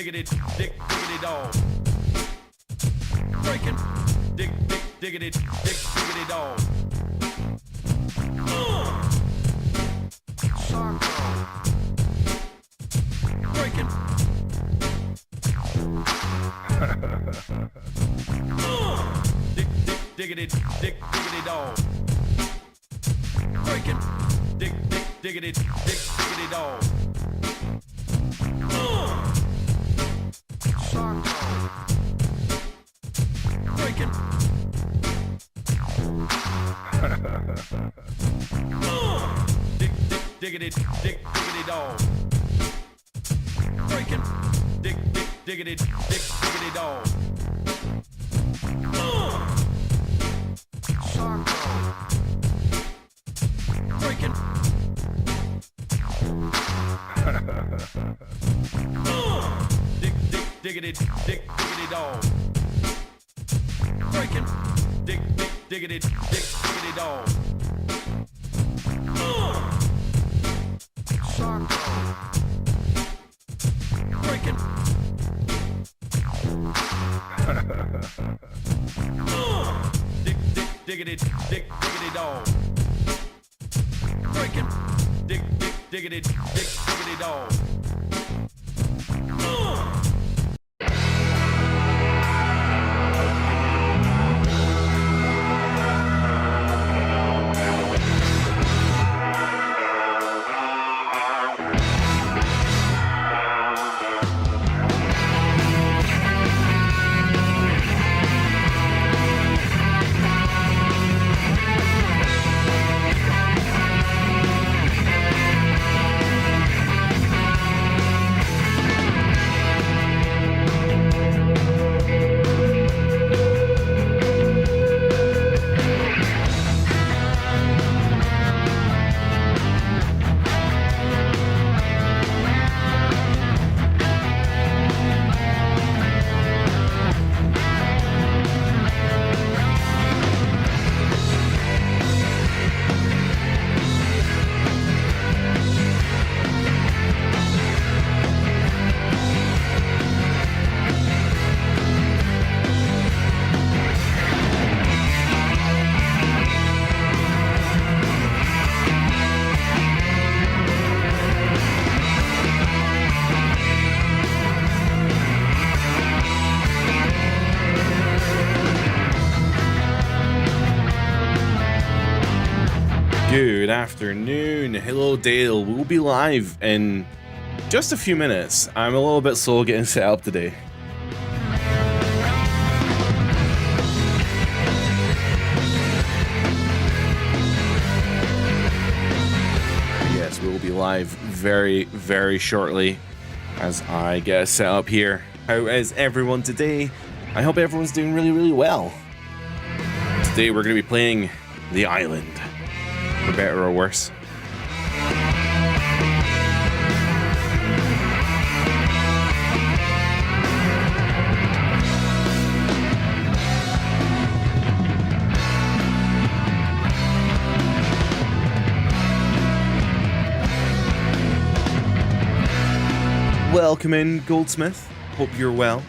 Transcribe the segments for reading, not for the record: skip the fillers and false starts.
diggity, diggity dog. Breaking, diggity, diggity dog. Breaking. Diggity, diggity dog. Breaking, diggity, diggity dog. Breaking. Diggity, diggity dog. Breaking, diggity, diggity dog. Breaking. Diggity, diggity dog. Breaking, diggity, diggity dog. Breaking. Diggity, diggity dog. Breaking, diggity, diggity dog. Good afternoon. Hello, Dale. We'll be live in just a few minutes. I'm a little bit slow getting set up today. Yes, we will be live very, very shortly as I get set up here. How is everyone today? I hope everyone's doing really, really well. Today we're going to be playing The Island. For better or worse. Welcome in, Goldsmith. Hope you're well.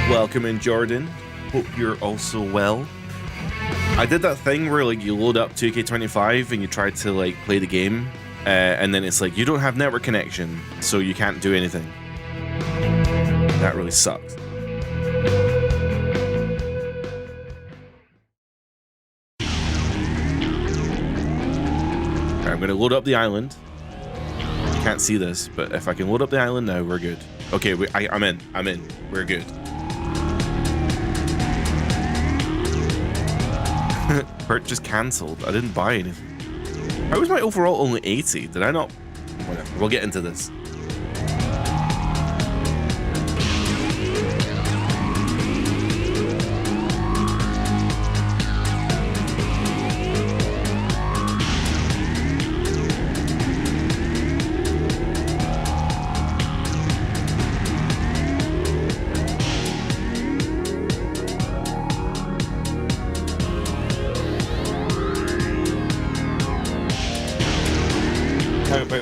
Welcome in, Jordan. Hope you're also well. I did that thing where like you load up 2K25 and you try to like play the game, and then it's like you don't have network connection, so you can't do anything. That really sucked. Alright, I'm gonna load up the island. You can't see this, but if I can load up the island now, we're good. Okay, I'm in. We're good. Purchase cancelled. I didn't buy anything. How was my overall only 80? Did I not? Whatever. We'll get into this.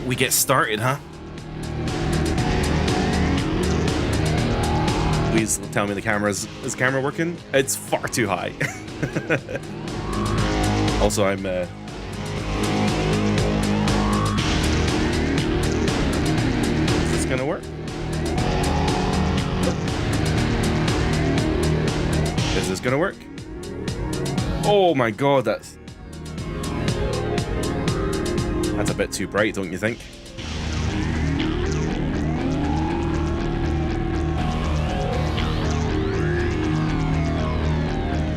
we get started, huh? Please tell me is camera working? It's far too high. Also, I'm is this gonna work? Is this gonna work? Oh my god, that's a bit too bright, don't you think?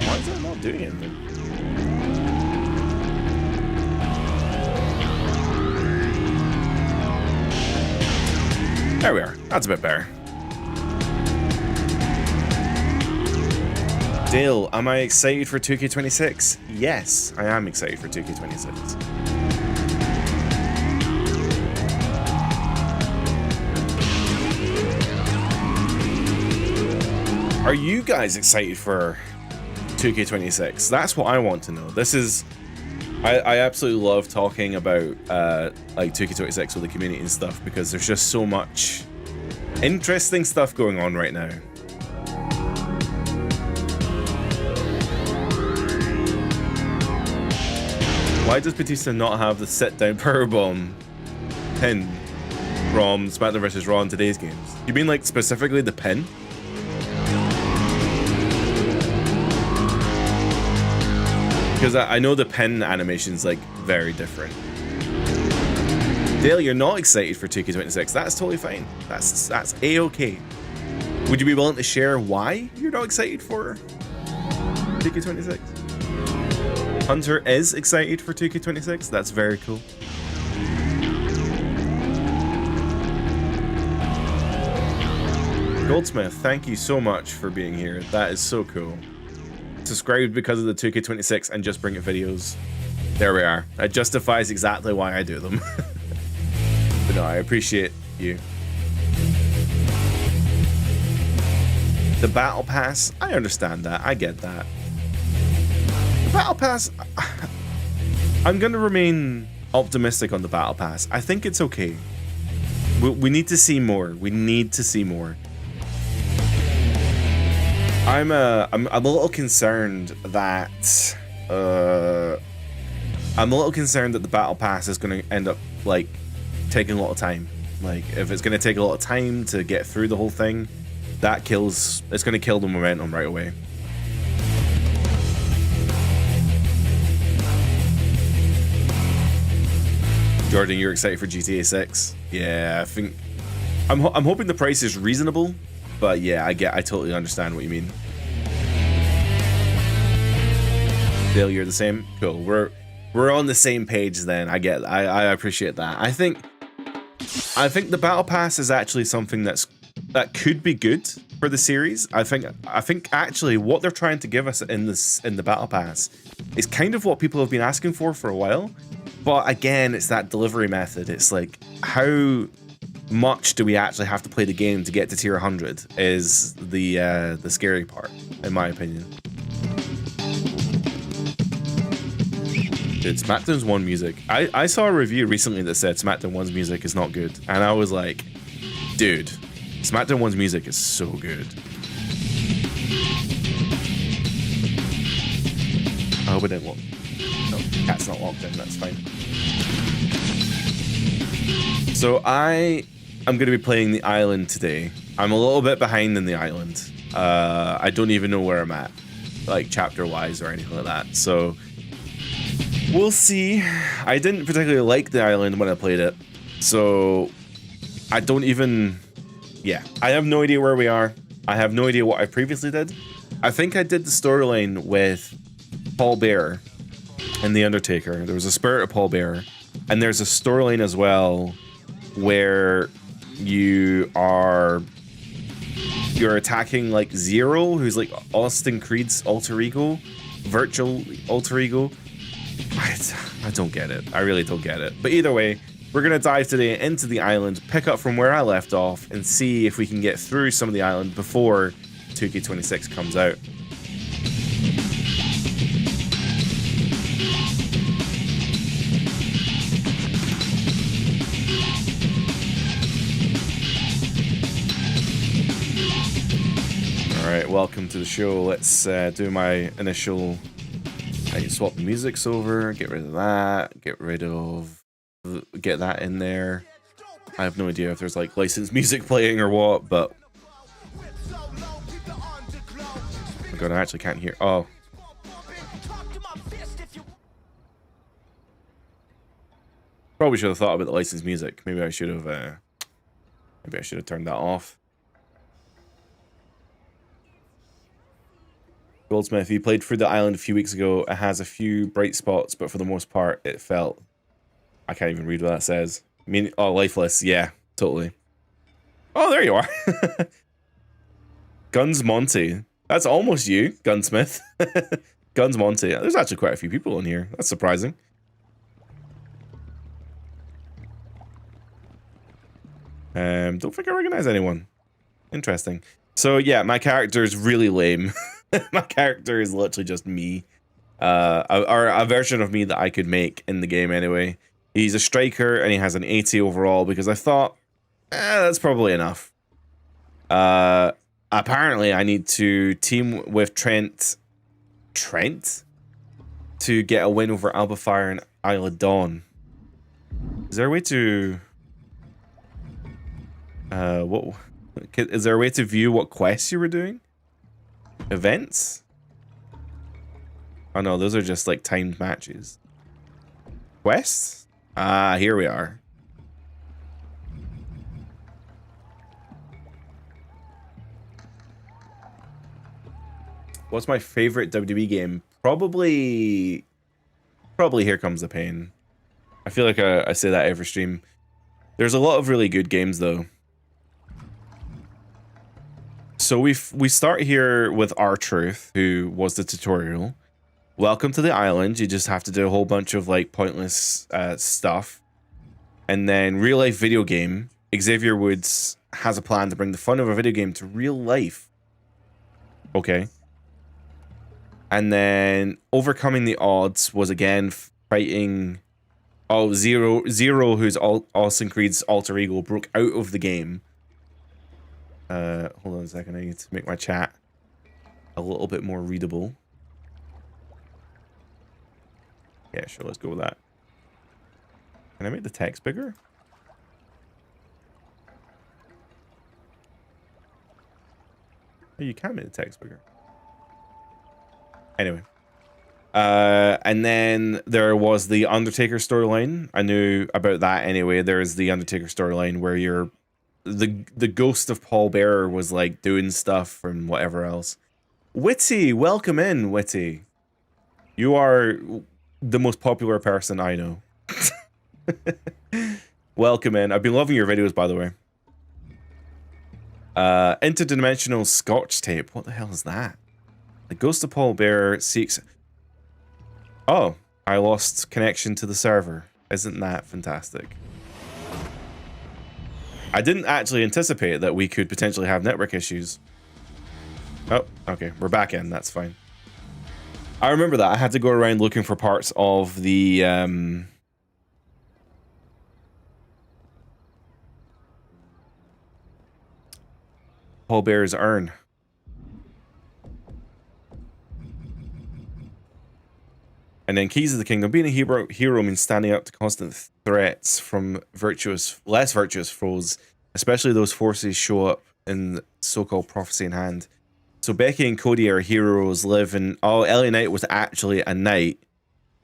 Why is that not doing anything? There we are. That's a bit better. Dale, am I excited for 2K26? Yes, I am excited for 2K26. Are you guys excited for 2K26? That's what I want to know. This is... I absolutely love talking about like 2K26 with the community and stuff, because there's just so much interesting stuff going on right now. Why does Batista not have the sit-down powerbomb pin from SmackDown vs. Raw in today's games? You mean like specifically the pin? Because I know the pin animation's like very different. Dale, you're not excited for 2K26. That's totally fine. That's A-okay. Would you be willing to share why you're not excited for 2K26? Hunter is excited for 2K26. That's very cool. Goldsmith, thank you so much for being here. That is so cool. Subscribed because of the 2K26 and Just Bring It videos. There we are. That justifies exactly why I do them. But no, I appreciate you. The Battle Pass, I understand that. I get that. The Battle Pass, I'm going to remain optimistic on the Battle Pass. I think it's okay. We need to see more. We need to see more. I'm a little concerned that the Battle Pass is going to end up like taking a lot of time. Like if it's going to take a lot of time to get through the whole thing, it's going to kill the momentum right away. Jordan, you're excited for GTA 6? Yeah, I think I'm hoping the price is reasonable. But yeah, I totally understand what you mean. Dale, you're the same? Cool. We're on the same page then. I appreciate that. I think the Battle Pass is actually something that could be good for the series. I think actually what they're trying to give us in the Battle Pass is kind of what people have been asking for a while. But again, it's that delivery method. It's like how much do we actually have to play the game to get to tier 100 is the scary part, in my opinion. Dude, SmackDown's 1 music. I saw a review recently that said SmackDown 1's music is not good, and I was like, dude, SmackDown 1's music is so good. I hope it didn't lock. No, cat's not locked in, that's fine. So I'm going to be playing the island today. I'm a little bit behind in the island. I don't even know where I'm at, like chapter-wise or anything like that. So we'll see. I didn't particularly like the island when I played it. So I don't even... Yeah, I have no idea where we are. I have no idea what I previously did. I think I did the storyline with Paul Bearer and The Undertaker. There was a Spirit of Paul Bearer. And there's a storyline as well where you're attacking like Zero, who's like Austin Creed's alter ego, virtual alter ego. I don't get it. I really don't get it. But either way, we're going to dive today into the island, pick up from where I left off, and see if we can get through some of the island before 2K26 comes out. welcome to the show. Let's do my initial. I can swap the musics over, get rid of that, get that in there. I have no idea if there's like licensed music playing or what, but oh my god, I actually can't hear. Oh, probably should have thought about the licensed music. Maybe I should have turned that off. Goldsmith, he played through the island a few weeks ago. It has a few bright spots, but for the most part, it felt... I can't even read what that says. I mean, oh, lifeless. Yeah, totally. Oh, there you are. Guns Monty. That's almost you, Gunsmith. Guns Monty. There's actually quite a few people in here. That's surprising. Don't think I recognize anyone. Interesting. So yeah, my character is really lame. My character is literally just me. Or a version of me that I could make in the game anyway. He's a striker and he has an 80 overall because I thought, that's probably enough. Apparently I need to team with Trent to get a win over Albafire and Isle of Dawn. Is there a way to... Is there a way to view what quests you were doing? Events? Oh no, those are just like timed matches. Quests? Ah, here we are. What's my favorite WWE game? Probably Here Comes the Pain. I feel like I say that every stream. There's a lot of really good games though. So we start here with R-Truth, who was the tutorial. Welcome to the island. You just have to do a whole bunch of like pointless stuff. And then real life video game. Xavier Woods has a plan to bring the fun of a video game to real life. Okay. And then overcoming the odds was again fighting. Oh, Zero, who's Austin Creed's alter ego, broke out of the game. Hold on a second. I need to make my chat a little bit more readable. Yeah, sure. Let's go with that. Can I make the text bigger? Oh, you can make the text bigger. Anyway. And then there was the Undertaker storyline. I knew about that anyway. There's the Undertaker storyline where you're the ghost of Paul Bearer was like doing stuff and whatever else. Witty, welcome in, Witty. You are the most popular person I know. Welcome in. I've been loving your videos, by the way. Interdimensional Scotch tape. What the hell is that? The ghost of Paul Bearer seeks... Oh, I lost connection to the server. Isn't that fantastic? I didn't actually anticipate that we could potentially have network issues. Oh, okay. We're back in. That's fine. I remember that. I had to go around looking for parts of the... Paul Bearer's urn. And then Keys of the Kingdom. Being a hero means standing up to constant threats from less virtuous foes, especially those forces show up in so-called prophecy in hand. So Becky and Cody are heroes, live in... Oh, LA Knight was actually a knight,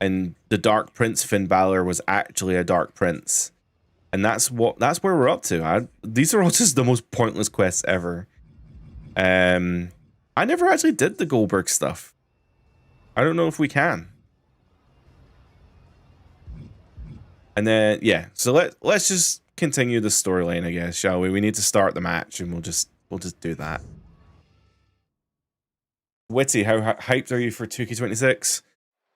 and the Dark Prince Finn Balor was actually a Dark Prince. And that's where we're up to. These are all just the most pointless quests ever. I never actually did the Goldberg stuff. I don't know if we can. And then, yeah, so let's just continue the storyline, I guess, shall we? We need to start the match, and we'll just do that. Witty, how hyped are you for 2K26?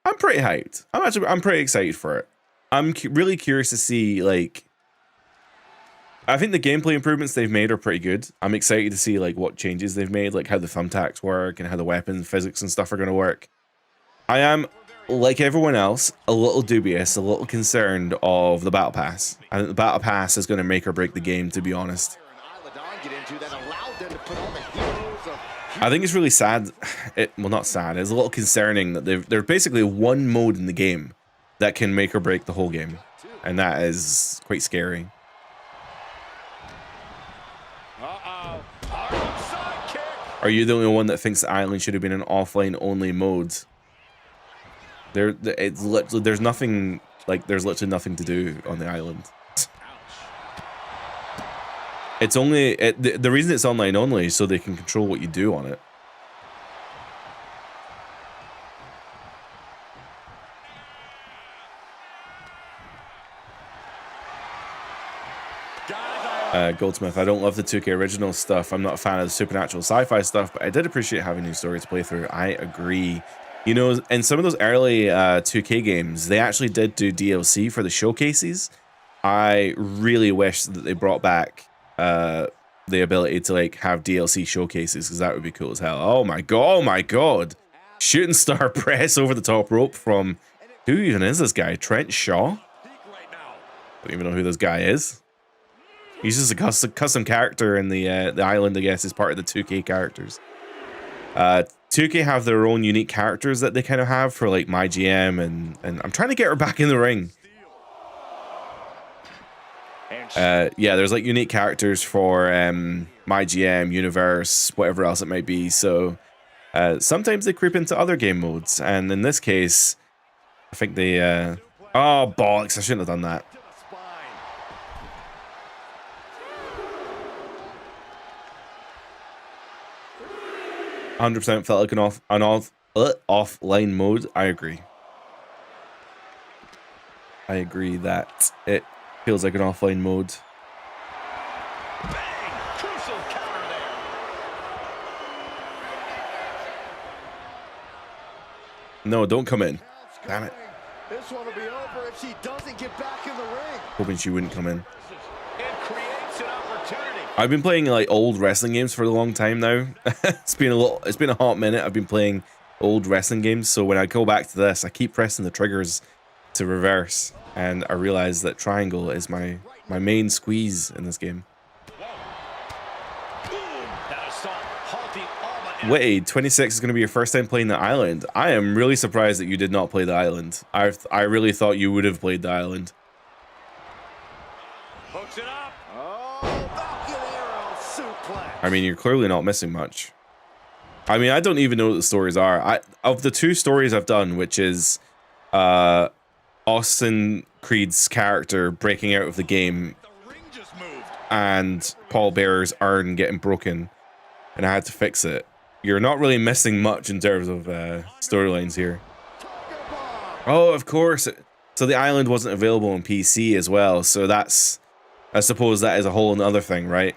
I'm pretty hyped. I'm pretty excited for it. I'm really curious to see, like... I think the gameplay improvements they've made are pretty good. I'm excited to see, like, what changes they've made, like how the thumbtacks work and how the weapon physics and stuff are going to work. I am... like everyone else, a little dubious, a little concerned of the Battle Pass. I think the Battle Pass is going to make or break the game, to be honest. I think it's really sad. Well, not sad. It's a little concerning that there's basically one mode in the game that can make or break the whole game, and that is quite scary. Are you the only one that thinks the island should have been an offline only mode? There's nothing, like, there's literally nothing to do on the island. It's only the reason it's online only is so they can control what you do on it. Goldsmith, I don't love the 2K original stuff. I'm not a fan of the supernatural sci-fi stuff, but I did appreciate having new stories to play through. I agree. You know, in some of those early 2K games, they actually did do DLC for the showcases. I really wish that they brought back the ability to like have DLC showcases, because that would be cool as hell. Oh my god. Shooting star press over the top rope from, who even is this guy? Trent Shaw? Don't even know who this guy is. He's just a custom character in the island, I guess, is part of the 2K characters. 2K have their own unique characters that they kind of have for like my GM, and I'm trying to get her back in the ring. Yeah, there's like unique characters for my GM, Universe, whatever else it might be. So sometimes they creep into other game modes, and in this case, I think they oh bollocks! I shouldn't have done that. 100% felt like an offline mode. I agree. I agree that it feels like an offline mode. No, don't come in. Damn it. This one will be over if she doesn't get back in the ring. Hoping she wouldn't come in. It creates an opportunity. I've been playing like old wrestling games for a long time now. It's been a hot minute. I've been playing old wrestling games, so when I go back to this, I keep pressing the triggers to reverse, and I realize that triangle is my main squeeze in this game. Wait, 26 is going to be your first time playing the island. I am really surprised that you did not play the island. I really thought you would have played the island. Hooks it up. Oh, Falcon Arrow suplex. I mean, you're clearly not missing much. I mean, I don't even know what the stories are. Of the two stories I've done, which is Austin Creed's character breaking out of the game and Paul Bearer's urn getting broken, and I had to fix it. You're not really missing much in terms of storylines here. Oh, of course. So the island wasn't available on PC as well. So that's, I suppose that is a whole other thing, right?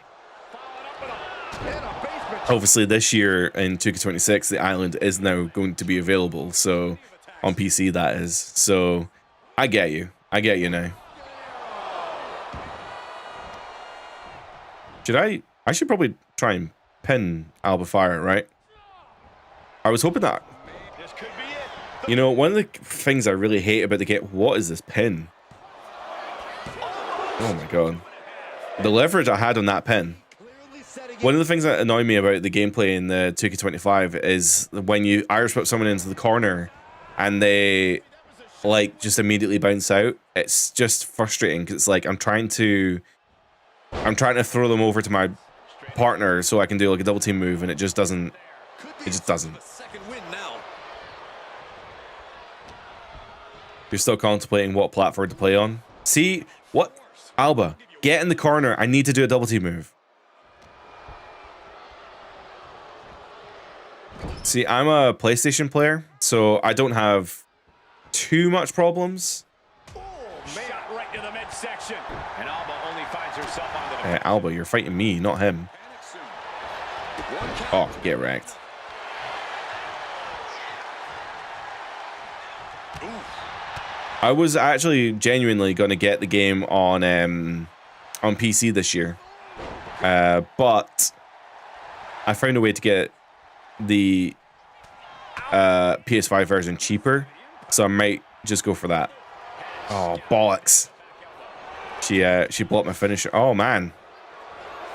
Obviously, this year in 2K26, the island is now going to be available. So on PC, that is. So I get you. I get you now. I should probably try and pin Alba Fire, right? I was hoping that. You know, one of the things I really hate about the game. What is this pin? Oh my god. The leverage I had on that pin. One of the things that annoy me about the gameplay in the 2K25 is when you Irish whip someone into the corner and they like just immediately bounce out. It's just frustrating because it's like I'm trying to throw them over to my partner so I can do like a double team move, and it just doesn't. You're still contemplating what platform to play on. See what? Alba, get in the corner. I need to do a double team move. See, I'm a PlayStation player, so I don't have too much problems. Alba, you're fighting me, not him. Oh, get wrecked. I was actually genuinely going to get the game on PC this year, but I found a way to get the PS5 version cheaper, so I might just go for that. Oh, bollocks. She blocked my finisher. Oh man,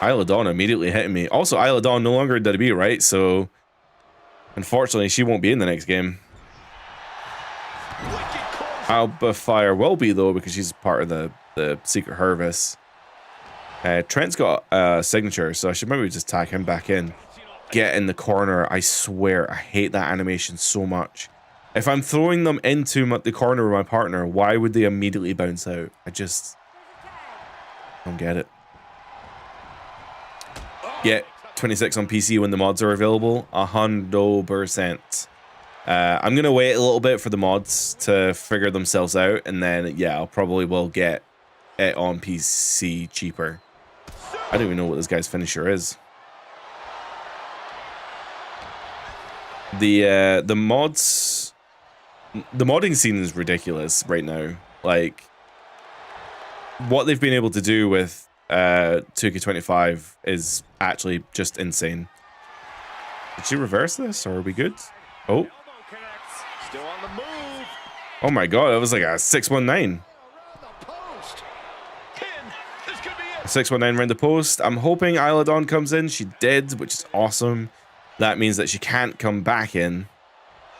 Isla Dawn immediately hitting me. Also, Isla Dawn no longer in WWE, right? So Unfortunately, she won't be in the next game. Alba Fire will be, though, because she's part of the Secret Harvest. Trent's got a signature, so I should maybe just tag him back in. Get in the corner. I swear, I hate that animation so much. If I'm throwing them into the corner with my partner, why would they immediately bounce out? I just don't get it. Get 26 on PC when the mods are available. 100%. I'm going to wait a little bit for the mods to figure themselves out, and then, yeah, I'll probably will get it on PC cheaper. I don't even know what this guy's finisher is. The mods... The modding scene is ridiculous right now. Like, what they've been able to do with 2K25 is actually just insane. Did she reverse this, or are we good? Oh. Still on the move. Oh my god, that was like a 619. 619 around the post. I'm hoping Isla Dawn comes in. She did, which is awesome. That means that she can't come back in.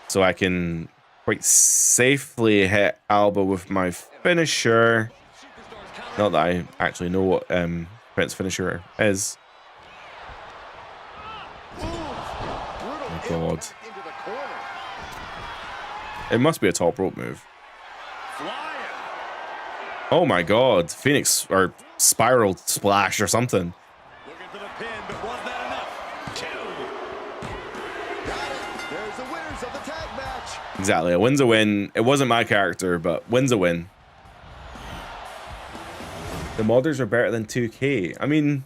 So I can quite safely hit Alba with my finisher. Not that I actually know what Trent's finisher is. Oh god. It must be a top rope move. Oh my god. Phoenix or spiral splash or something. Looking for the pin, but was that enough? 2. Got it. There's the winners of the tag match. Exactly. A win's a win. It wasn't my character, but win's a win. The modders are better than 2K. I mean,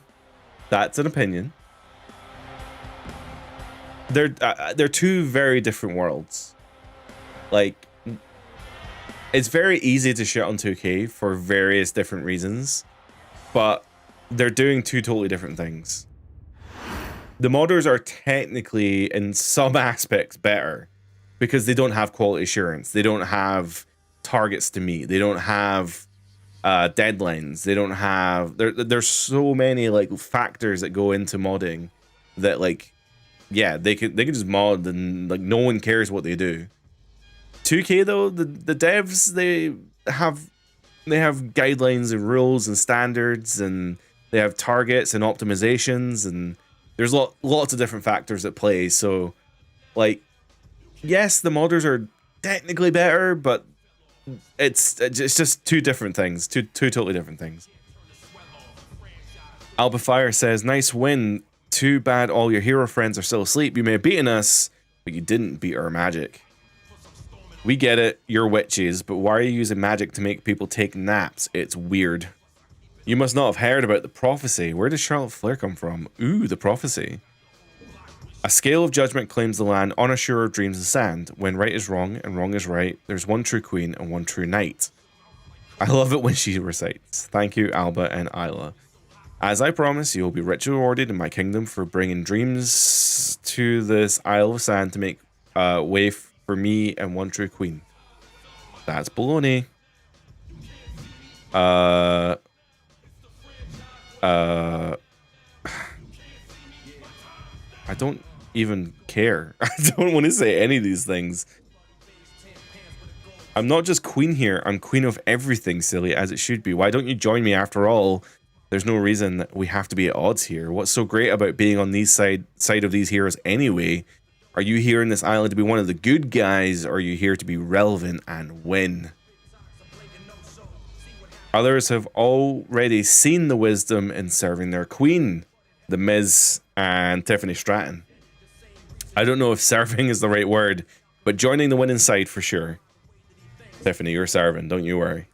that's an opinion. They're two very different worlds. Like, it's very easy to shit on 2K for various different reasons, but they're doing two totally different things. The modders are technically, in some aspects, better because they don't have quality assurance. They don't have targets to meet. They don't have deadlines. They don't have... There's so many like factors that go into modding that, like, yeah, they can just mod and like no one cares what they do. 2K though, the devs, they have guidelines and rules and standards, and they have targets and optimizations, and there's lots of different factors at play. So, like, yes, the modders are technically better, but it's just two different things, two totally different things. Alba Fire says, "Nice win. Too bad all your hero friends are still asleep. You may have beaten us, but you didn't beat our magic. We get it, you're witches, but why are you using magic to make people take naps? It's weird. You must not have heard about the prophecy. Where does Charlotte Flair come from? Ooh, the prophecy. A scale of judgment claims the land on a shore of dreams and sand. When right is wrong and wrong is right, there's one true queen and one true knight." I love it when she recites. Thank you, Alba and Isla. As I promised, you will be richly rewarded in my kingdom for bringing dreams to this Isle of Sand to make way for me and one true queen. That's baloney. I don't even care. I don't want to say any of these things. I'm not just queen here. I'm queen of everything, silly, as it should be. Why don't you join me after all? There's no reason that we have to be at odds here. What's so great about being on these side of these heroes anyway? Are you here in this island to be one of the good guys, or are you here to be relevant and win? Others have already seen the wisdom in serving their queen, The Miz and Tiffany Stratton. I don't know if serving is the right word, but joining the winning side for sure. Tiffany, you're serving, don't you worry.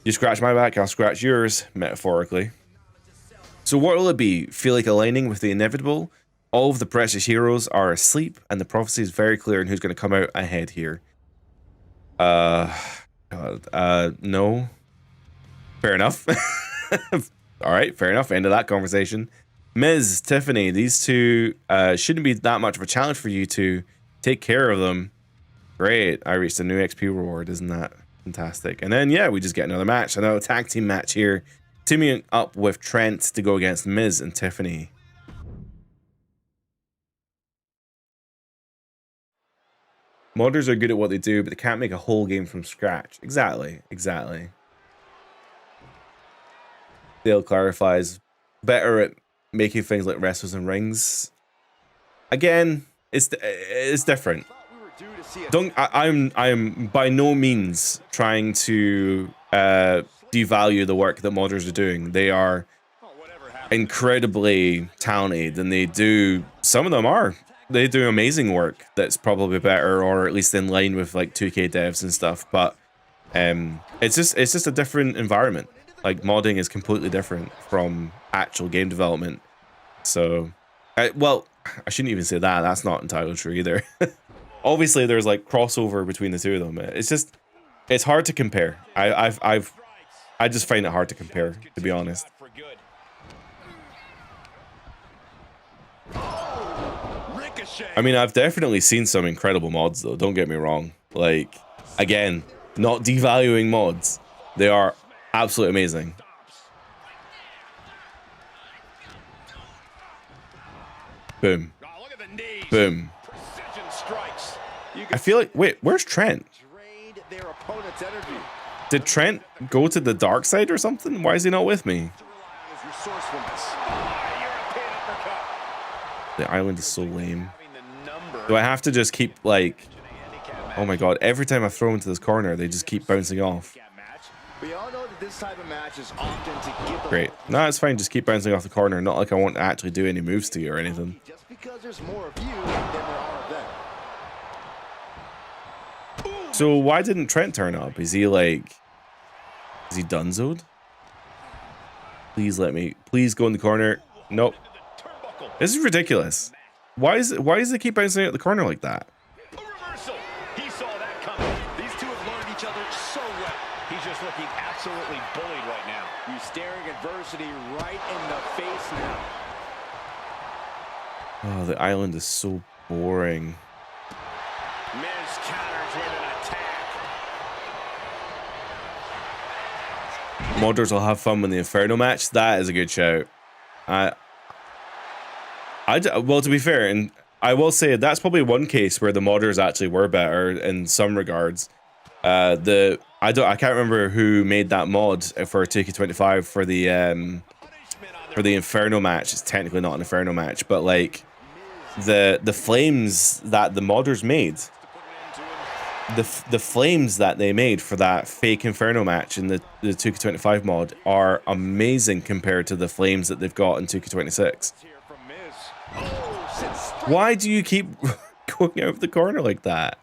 You scratch my back, I'll scratch yours, metaphorically. So what will it be? Feel like aligning with the inevitable? All of the precious heroes are asleep, and the prophecy is very clear on who's going to come out ahead here. No. Fair enough. Alright, fair enough. End of that conversation. Miz, Tiffany, these two shouldn't be that much of a challenge for you to take care of them. Great. I reached a new XP reward. Isn't that fantastic? And then, yeah, we just get another match. Another tag team match here. Teaming up with Trent to go against Miz and Tiffany. Modders are good at what they do, but they can't make a whole game from scratch. Exactly. Dale clarifies, better at making things like wrestlers and rings. Again, it's different. I'm by no means trying to devalue the work that modders are doing. They are incredibly talented, and some of them do amazing work that's probably better, or at least in line with like 2K devs and stuff. But it's just a different environment. Like, modding is completely different from actual game development. So, well, I shouldn't even say that. That's not entirely true either. Obviously, there's like crossover between the two of them. It's hard to compare. I just find it hard to compare, to be honest. I mean, I've definitely seen some incredible mods, though. Don't get me wrong. Like, again, not devaluing mods. They are absolutely amazing. Boom. Boom. I feel like... Wait, where's Trent? Did Trent go to the dark side or something? Why is he not with me? The island is so lame. Do I have to just keep, like... Oh my god, every time I throw into this corner, they just keep bouncing off. Great. No, it's fine. Just keep bouncing off the corner. Not like I want to actually do any moves to you or anything. Just because there's more of you than there are of them. So why didn't Trent turn up? Is he donezoed? Please please go in the corner. Nope. This is ridiculous. Why does it keep bouncing out the corner like that? He saw that coming. These two have learned each other so well. He's just looking absolutely bullied right now. He's staring adversity right in the face now. Oh, the island is so boring. Miz counters with an attack. Modders will have fun with the Inferno match. That is a good shout. Well, to be fair, and I will say that's probably one case where the modders actually were better in some regards. I can't remember who made that mod for 2K25 for the Inferno match. It's technically not an Inferno match, but like the flames that the modders made, the flames that they made for that fake Inferno match in the 2K25 mod are amazing compared to the flames that they've got in 2K26. Why do you keep going out of the corner like that?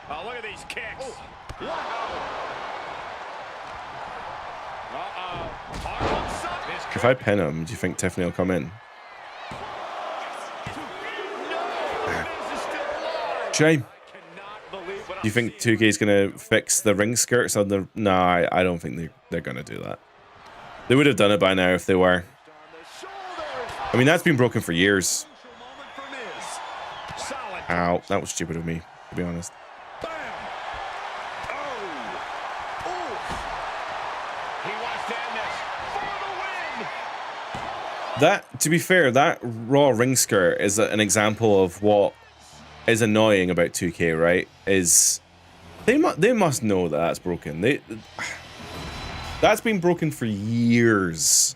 Oh, look at these kicks. If I pin him, do you think Tiffany will come in? Shame. Do you think 2K is going to fix the ring skirts on the... No, I don't think they're going to do that. They would have done it by now if they were. I mean, that's been broken for years. Ow, that was stupid of me, to be honest. That, to be fair, that Raw ring skirt is an example of what is annoying about 2K, right? Is they must know that that's broken. That's been broken for years.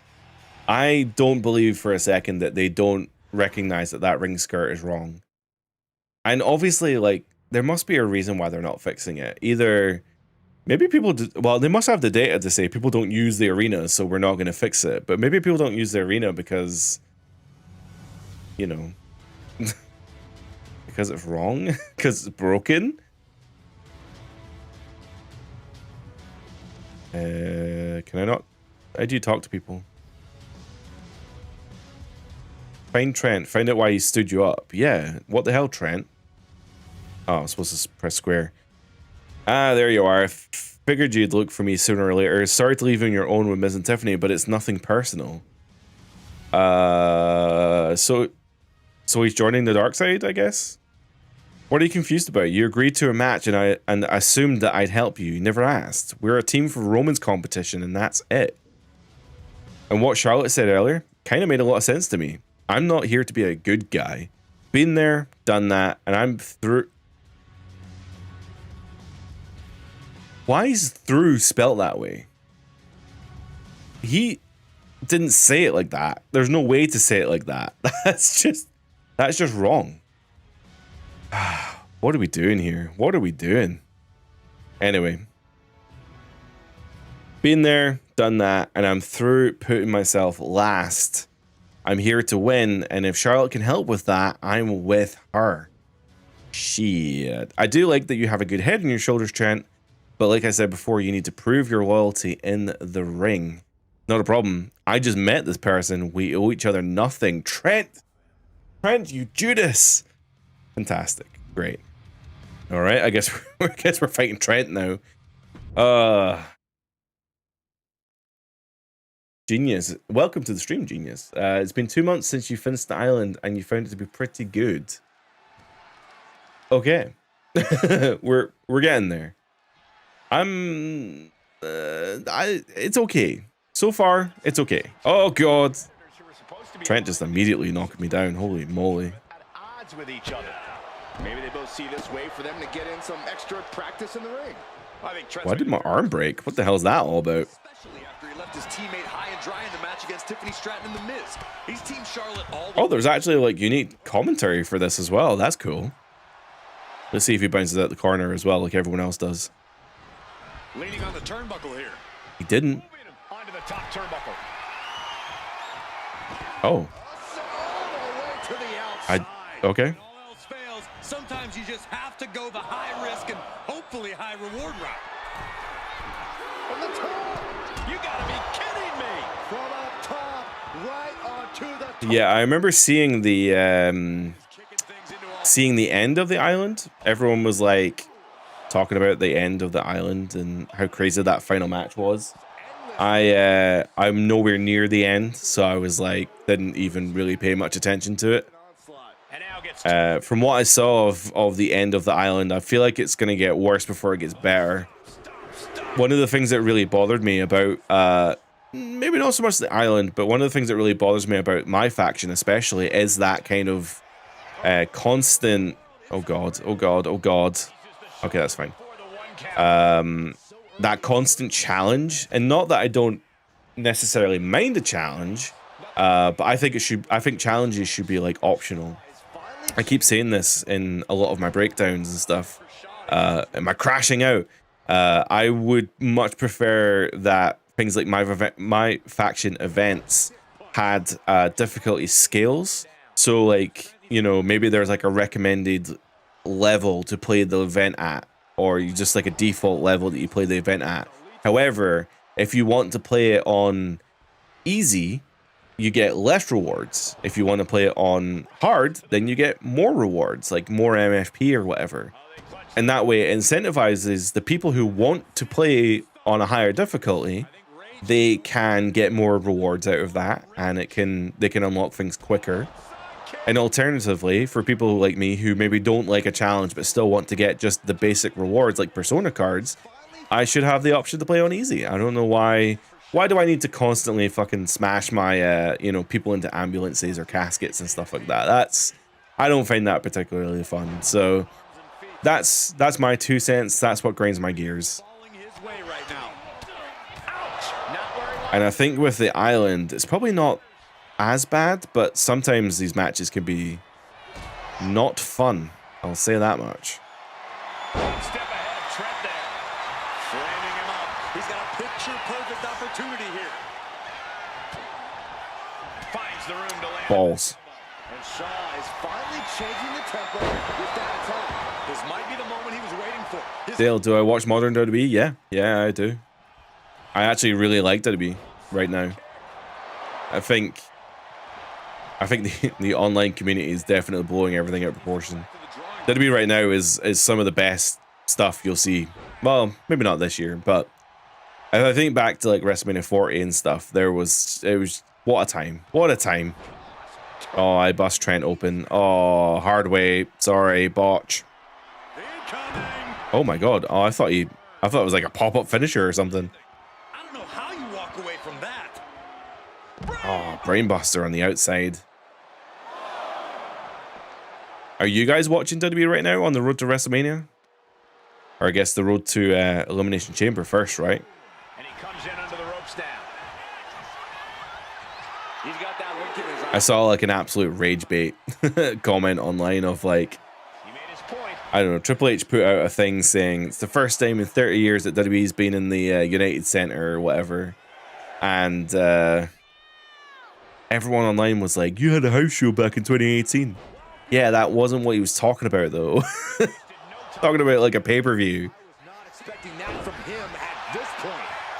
I don't believe for a second that they don't recognize that ring skirt is wrong. And obviously, like, there must be a reason why they're not fixing it. Either maybe people well, they must have the data to say people don't use the arena, so we're not going to fix it. But maybe people don't use the arena because, you know, because it's wrong, because it's broken. Can I not? How do you talk to people? Find Trent. Find out why he stood you up. Yeah. What the hell, Trent? Oh, I'm supposed to press square. Ah, there you are. I figured you'd look for me sooner or later. Sorry to leave you on your own with Miz and Tiffany, but it's nothing personal. So he's joining the dark side, I guess? What are you confused about? You agreed to a match and I assumed that I'd help you. You never asked. We're a team for Roman's competition and that's it. And what Charlotte said earlier kind of made a lot of sense to me. I'm not here to be a good guy. Been there, done that, and I'm through. Why is through spelt that way? He didn't say it like that. There's no way to say it like that. That's just wrong. What are we doing here? What are we doing? Anyway. Been there, done that, and I'm through putting myself last. I'm here to win, and if Charlotte can help with that, I'm with her. Shit. I do like that you have a good head on your shoulders, Trent, but like I said before, you need to prove your loyalty in the ring. Not a problem. I just met this person. We owe each other nothing. Trent, you Judas. Fantastic. Great. All right, I guess we're fighting Trent now. Genius. Welcome to the stream, Genius. It's been 2 months since you finished the island and you found it to be pretty good. Okay. we're getting there. It's okay. So far, it's okay. Oh god. Trent just immediately knocked me down. Holy moly. At odds with each other. Maybe they both see this way for them to get in some extra practice in the ring. I think Trent's Why did my arm break? What the hell is that all about? Especially after he left his teammate high and dry in the match against Tiffany Stratton and The Miz. He's Team Charlotte all the Oh, there's actually like unique commentary for this as well. That's cool. Let's see if he bounces out the corner as well, like everyone else does. leaning on the turnbuckle here. He didn't. Onto the top turnbuckle. Oh. Okay. When all else fails, sometimes you just have to go the high risk and hopefully high reward route. From the top. You gotta be kidding me. From up top, right onto the top. Yeah, I remember seeing the end of the island. Everyone was like talking about the end of the island and how crazy that final match was. I'm nowhere near the end, so I was like, didn't even really pay much attention to it. From what I saw of the end of the island, I feel like it's gonna get worse before it gets better. One of the things that really bothered me about maybe not so much the island, but one of the things that really bothers me about my faction especially is that kind of constant oh god. Okay, that's fine. That constant challenge, and not that I don't necessarily mind a challenge, but I think challenges should be like optional. I keep saying this in a lot of my breakdowns and stuff. Am I crashing out? I would much prefer that things like my faction events had difficulty scales. So like, you know, maybe there's like a recommended level to play the event at, or you just like a default level that you play the event at. However, if you want to play it on easy, you get less rewards. If you want to play it on hard, then you get more rewards, like more MFP or whatever. And that way it incentivizes the people who want to play on a higher difficulty. They can get more rewards out of that, and they can unlock things quicker. And alternatively, for people like me who maybe don't like a challenge but still want to get just the basic rewards like Persona cards, I should have the option to play on easy. I don't know why. Why do I need to constantly fucking smash my people into ambulances or caskets and stuff like that? I don't find that particularly fun. So that's my 2 cents. That's what grinds my gears. And I think with the island, it's probably not as bad, but sometimes these matches can be not fun. I'll say that much. One step ahead, Trent there. Framing him up. He's got a picture-perfect opportunity here. Finds the room to land. Balls. And Shaw is finally changing the tempo with that attack. This might be the moment he was waiting for. Dale, do I watch modern WWE? Yeah, I do. I actually really like WWE right now. I think the online community is definitely blowing everything out of proportion. WWE right now is some of the best stuff you'll see. Well, maybe not this year, but if I think back to like WrestleMania 40 and stuff, it was what a time. What a time. Oh, I bust Trent open. Oh, hard way. Sorry, botch. Oh my god. Oh, I thought it was like a pop-up finisher or something. I don't know how you walk away from that. Oh, brainbuster on the outside. Are you guys watching WWE right now on the road to WrestleMania? Or I guess the road to Elimination Chamber first, right? And he comes in under the ropes now. He's got that look in his eye. I saw like an absolute rage bait comment online of like, He made his point. I don't know, Triple H put out a thing saying it's the first time in 30 years that WWE's been in the United Center or whatever. And everyone online was like, you had a house show back in 2018. Yeah, that wasn't what he was talking about, though. Talking about like a pay-per-view. Not expecting that from him at this point.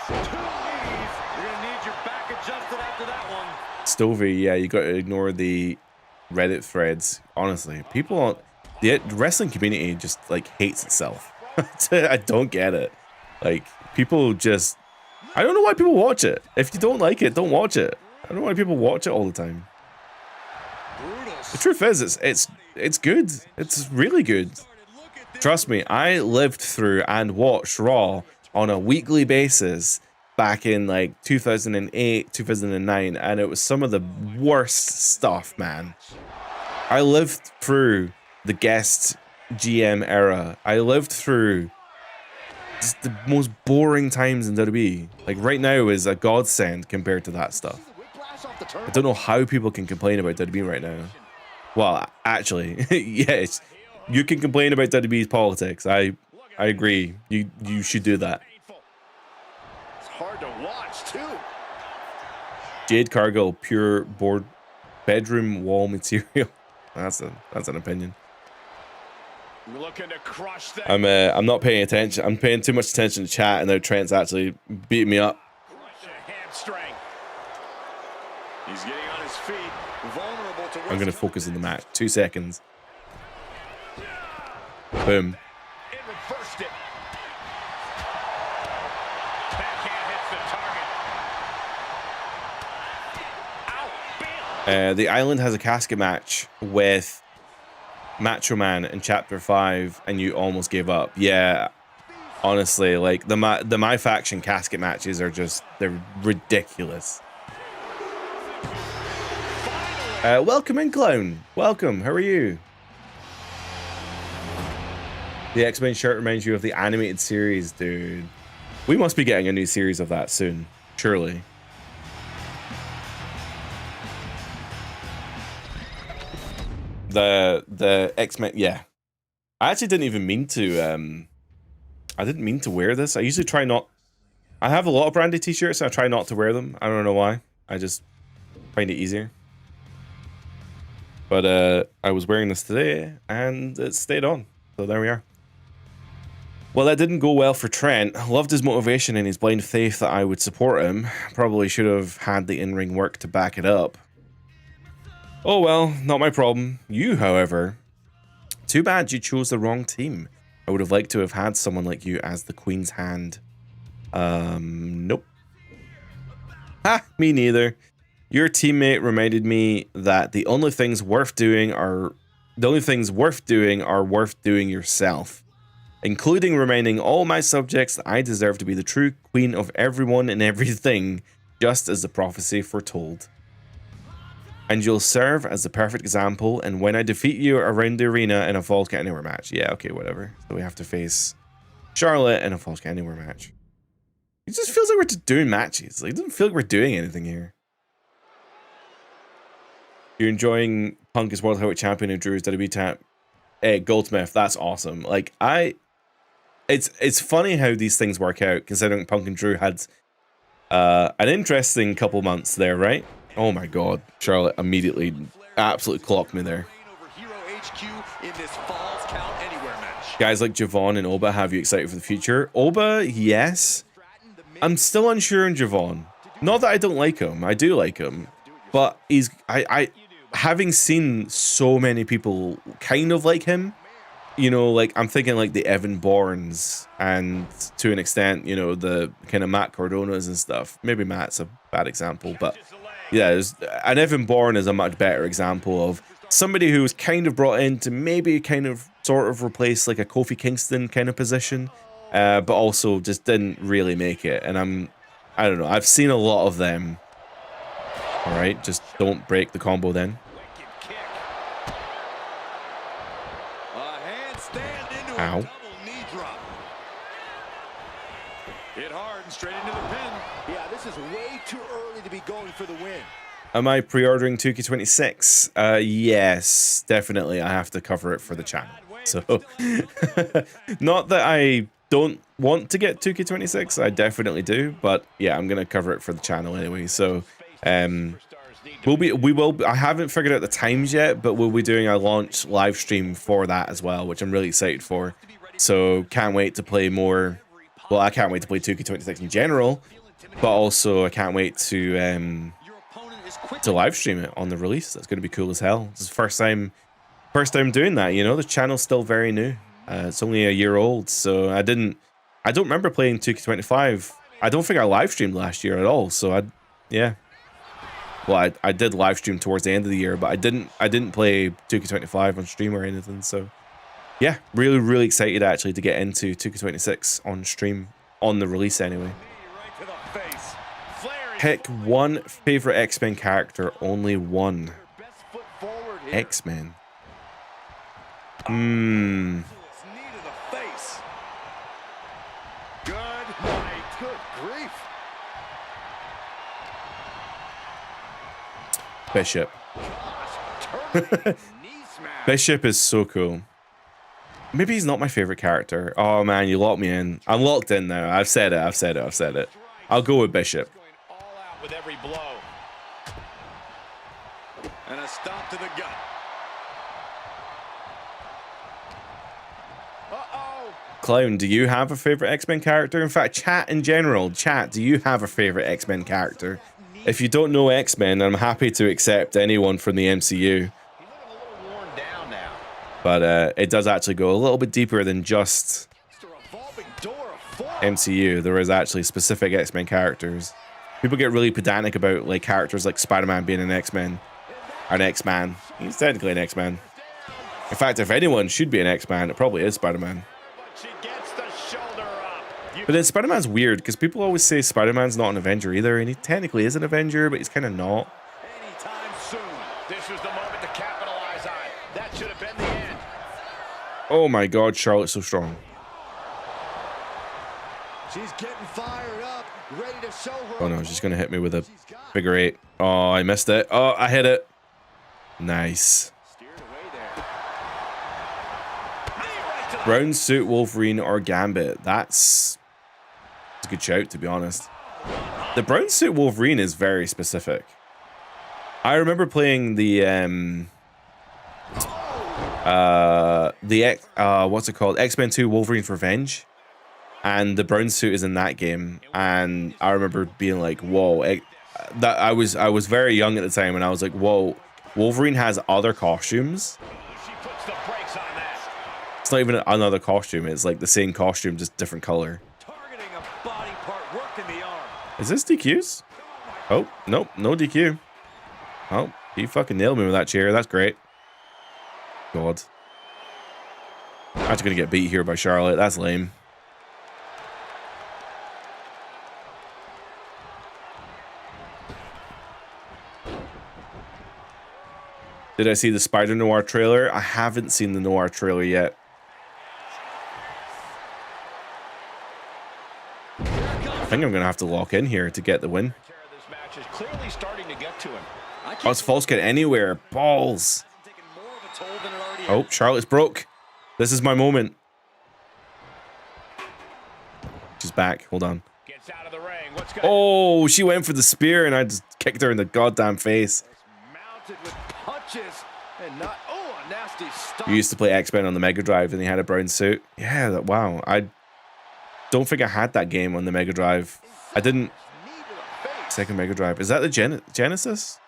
2 knees. You're going to need your back adjusted after that one. Stovey, yeah, you got to ignore the Reddit threads. Honestly, people, the wrestling community just like hates itself. I don't get it. Like, people just, I don't know why people watch it. If you don't like it, don't watch it. I don't know why people watch it all the time. The truth is, it's good. It's really good. Trust me, I lived through and watched Raw on a weekly basis back in like 2008, 2009, and it was some of the worst stuff, man. I lived through the guest GM era. I lived through just the most boring times in WWE. Like right now is a godsend compared to that stuff. I don't know how people can complain about WWE right now. Well, actually, yes, you can complain about WWE's politics. I agree. You should do that. It's hard to watch too. Jade Cargill, pure board bedroom wall material. That's an opinion. Looking to crush that. I'm not paying attention. I'm paying too much attention to chat, and now Trent's actually beating me up. Crush a hamstring. He's getting on his feet. Vulnerable to. I'm gonna focus on the match. 2 seconds. Boom. It reversed it. Backhand hits the target. Ow, bam. The Island has a casket match with Macho Man in Chapter 5, and you almost gave up. Yeah, honestly, like the My Faction casket matches are just, they're ridiculous. Welcome in, Clown. Welcome. How are you? The X-Men shirt reminds you of the animated series, dude. We must be getting a new series of that soon, surely. The X-Men, yeah. I actually didn't even mean to I didn't mean to wear this. I usually try not. I have a lot of branded t-shirts and I try not to wear them. I don't know why. I just find it easier. But I was wearing this today and it stayed on. So there we are. Well, that didn't go well for Trent. Loved his motivation and his blind faith that I would support him. Probably should have had the in-ring work to back it up. Oh well, not my problem. You, however, too bad you chose the wrong team. I would have liked to have had someone like you as the Queen's Hand. Nope. Ha, me neither. Your teammate reminded me that the only things worth doing are worth doing yourself, including reminding all my subjects that I deserve to be the true queen of everyone and everything, just as the prophecy foretold. And you'll serve as the perfect example, and when I defeat you around the arena in a Falls Count Anywhere match. Yeah, okay, whatever. So we have to face Charlotte in a Falls Count Anywhere match. It just feels like we're just doing matches. Like, it doesn't feel like we're doing anything here. You're enjoying Punk as World Heavyweight Champion and Drew as WWE Champ. Hey, Goldsmith, that's awesome. Like, it's funny how these things work out, considering Punk and Drew had an interesting couple months there, right? Oh my god, Charlotte immediately absolutely clocked me there. Guys like Javon and Oba have you excited for the future? Oba, yes. I'm still unsure on Javon. Not that I don't like him, I do like him. But he's, having seen so many people kind of like him, you know, like I'm thinking like the Evan Bournes and to an extent, you know, the kind of Matt Cardonas and stuff. Maybe Matt's a bad example, but yeah, and Evan Bourne is a much better example of somebody who was kind of brought in to maybe kind of sort of replace like a Kofi Kingston kind of position, but also just didn't really make it. And I don't know, I've seen a lot of them. All right, just don't break the combo then. Ow. Double knee drop. Hit hard and straight into the pin. Yeah, this is way too early to be going for the win. Am I pre-ordering 2K26? Yes, definitely. I have to cover it for the channel. So, not that I don't want to get 2K26, I definitely do. But yeah, I'm gonna cover it for the channel anyway. So, we will. I haven't figured out the times yet, but we'll be doing a launch live stream for that as well, which I'm really excited for. So, can't wait to play more. Well, I can't wait to play 2K26 in general, but also I can't wait to live stream it on the release. That's going to be cool as hell. This is the first time doing that. You know, the channel's still very new. It's only a year old, so I don't remember playing 2K25. I don't think I live streamed last year at all. So yeah. Well, I did live stream towards the end of the year, but I didn't play 2K25 on stream or anything. So yeah, really excited actually to get into 2K26 on stream on the release anyway. Right to the face. Flaring Pick one favorite X-Men character, only one. Best foot forward here. X-Men. knee to the face. Good night. Good grief. Bishop. Knee smash. Bishop is so cool. Maybe he's not my favorite character. Oh man, you locked me in. I'm locked in now. I've said it. I'll go with Bishop. Going all out with every blow. And a stomp to the gut. Uh-oh. Clown, do you have a favorite X-Men character? In fact, chat in general, do you have a favorite X-Men character? If you don't know X-Men, I'm happy to accept anyone from the MCU. He's looking a little worn down now. But it does actually go a little bit deeper than just It's a revolving door of force. MCU. There is actually specific X-Men characters. People get really pedantic about like characters like Spider-Man being an X-Men. Or an X-Man. He's technically an X-Man. In fact, if anyone should be an X-Man, it probably is Spider-Man. But she gets the shoulder up. But then Spider-Man's weird, because people always say Spider-Man's not an Avenger either, and he technically is an Avenger, but he's kind of not. Anytime soon. This was the moment to capitalize on. That should have been the end. Oh my god, Charlotte's so strong. She's getting fired up, ready to show her. Oh no, she's going to hit me with a figure eight. Oh, I missed it. Oh, I hit it. Nice. Steered away there. Knee right to the Brown suit, Wolverine, or Gambit. That's a good shout, to be honest. The brown suit Wolverine is very specific. I remember playing the what's it called? X-Men 2 Wolverine's Revenge. And the brown suit is in that game. And I remember being like, whoa. That I was very young at the time, and I was like, whoa, Wolverine has other costumes. She puts the brakes on that. It's not even another costume, it's like the same costume, just different color. Targeting a body part, working the arm. Is this DQs? Oh, nope, no DQ. Oh, he fucking nailed me with that chair. That's great. God. I'm actually gonna get beat here by Charlotte. That's lame. Did I see the Spider Noir trailer? I haven't seen the Noir trailer yet. I think I'm gonna have to lock in here to get the win. Care of this match is clearly starting to get to him. Oh, it's false get anywhere. Balls. Taking more of a toll than it already Oh, Charlotte's broke. This is my moment. She's back. Hold on. gets out of the ring. What's going Oh, she went for the spear and I just kicked her in the goddamn face. mounted with punches and not a nasty stop. You used to play X-Men on the Mega Drive and he had a brown suit. Yeah, wow. I don't think I had that game on the Mega Drive. I didn't. Knee to the face. Second Mega Drive. Is that the Genesis?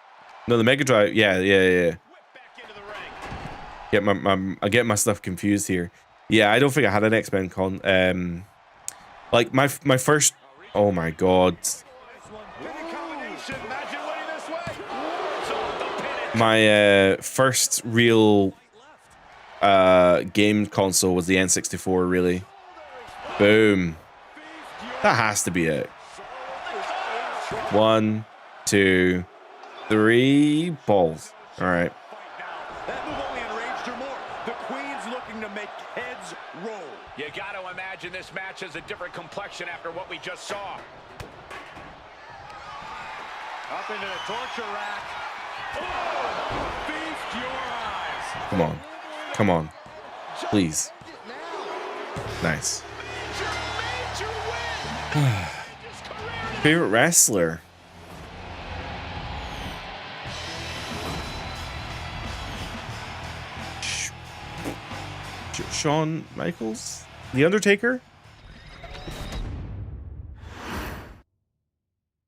No, the Mega Drive. Yeah. Whip back into the ring. I get my stuff confused here. Yeah, I don't think I had an X-Men con. Like my first. Oh my god. Winning combination. Imagine winning this way. It's off the pin. My first real game console was the N64. Really. Boom. That has to be it. 1, 2, 3 balls. All right. That move only enraged her more. The Queen's looking to make heads roll. Got to imagine this match has a different complexion after what we just saw. Up into the torture rack. Oh, feast your eyes. Come on. Come on. Please. Nice. Favorite wrestler? Shawn Michaels? The Undertaker?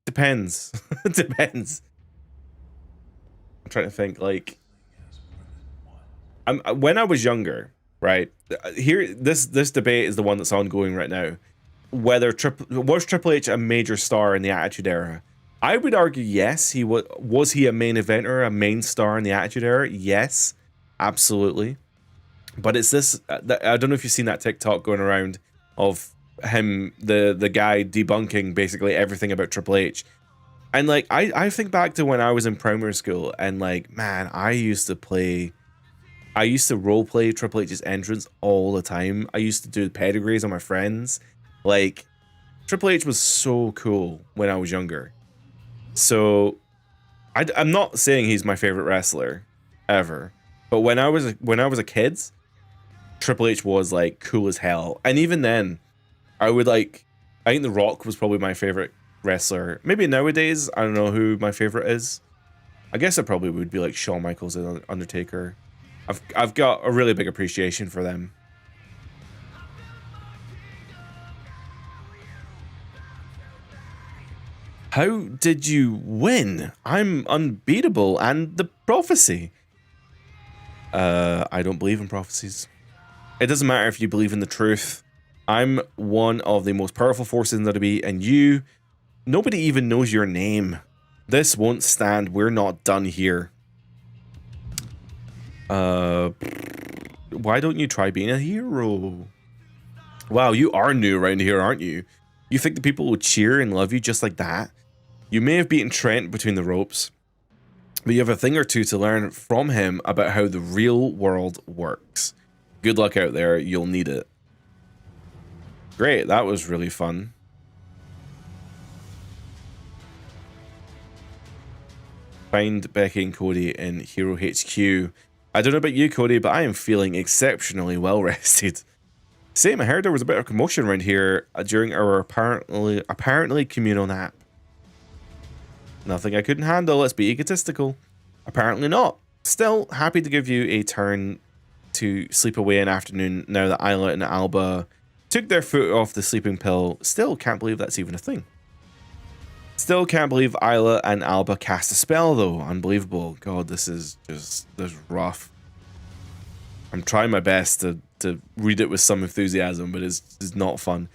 Depends. Depends. I'm trying to think, like, when I was younger, right? Here, this debate is the one that's ongoing right now. Whether was Triple H a major star in the Attitude Era? I would argue yes. He was he a main eventer, a main star in the Attitude Era? Yes, absolutely. But it's this. I don't know if you've seen that TikTok going around of him, the guy debunking basically everything about Triple H. And like I think back to when I was in primary school, and like, man, I used to role play Triple H's entrance all the time. I used to do pedigrees on my friends. Like, Triple H was so cool when I was younger. So I'm not saying he's my favorite wrestler ever, but when I was a kid, Triple H was like cool as hell. And even then, I think The Rock was probably my favorite wrestler. Maybe nowadays, I don't know who my favorite is. I guess it probably would be like Shawn Michaels and Undertaker. I've got a really big appreciation for them. How did you win? I'm unbeatable and the prophecy. I don't believe in prophecies. It doesn't matter if you believe in the truth. I'm one of the most powerful forces in WWE, and nobody even knows your name. This won't stand. We're not done here. Why don't you try being a hero? Wow, you are new around here, aren't you? You think the people will cheer and love you just like that? You may have beaten Trent between the ropes, but you have a thing or two to learn from him about how the real world works. Good luck out there, you'll need it. Great, that was really fun. Find Becky and Cody in Hero HQ. I don't know about you, Cody, but I am feeling exceptionally well rested. Same, I heard there was a bit of commotion around here during our apparently communal nap. Nothing I couldn't handle, let's be egotistical. Apparently not. Still, happy to give you a turn to sleep away an afternoon now that Isla and Alba took their foot off the sleeping pill. Still can't believe that's even a thing. Still can't believe Isla and Alba cast a spell though. Unbelievable. God, this is rough. I'm trying my best to read it with some enthusiasm, but it's not fun.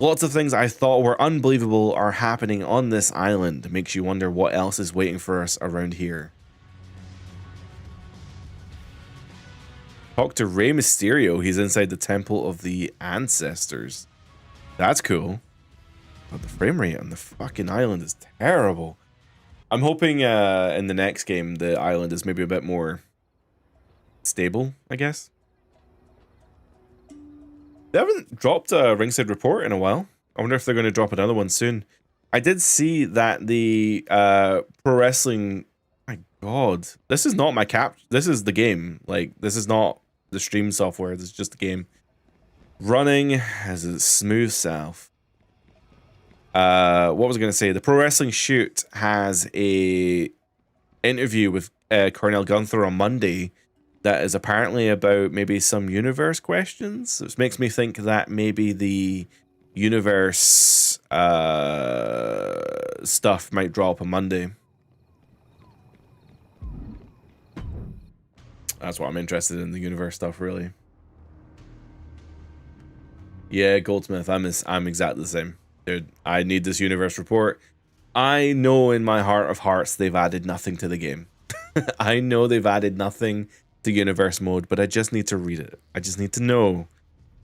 Lots of things I thought were unbelievable are happening on this island. It makes you wonder what else is waiting for us around here. Talk to Rey Mysterio. He's inside the Temple of the Ancestors. That's cool. But the frame rate on the fucking island is terrible. I'm hoping in the next game the island is maybe a bit more stable, I guess. They haven't dropped a Ringside Report in a while. I wonder if they're going to drop another one soon. I did see that the Pro Wrestling... My God. This is not my cap... This is the game. Like, this is not the stream software. This is just the game. Running as a smooth south. What was I going to say? The Pro Wrestling Shoot has a interview with Cornell Gunther on Monday that is apparently about maybe some universe questions, which makes me think that maybe the universe stuff might drop on Monday. That's what I'm interested in, the universe stuff, really. Yeah, Goldsmith, I'm exactly the same. Dude, I need this universe report. I know in my heart of hearts they've added nothing to the game. I know they've added nothing to universe mode, but I just need to read it. I just need to know.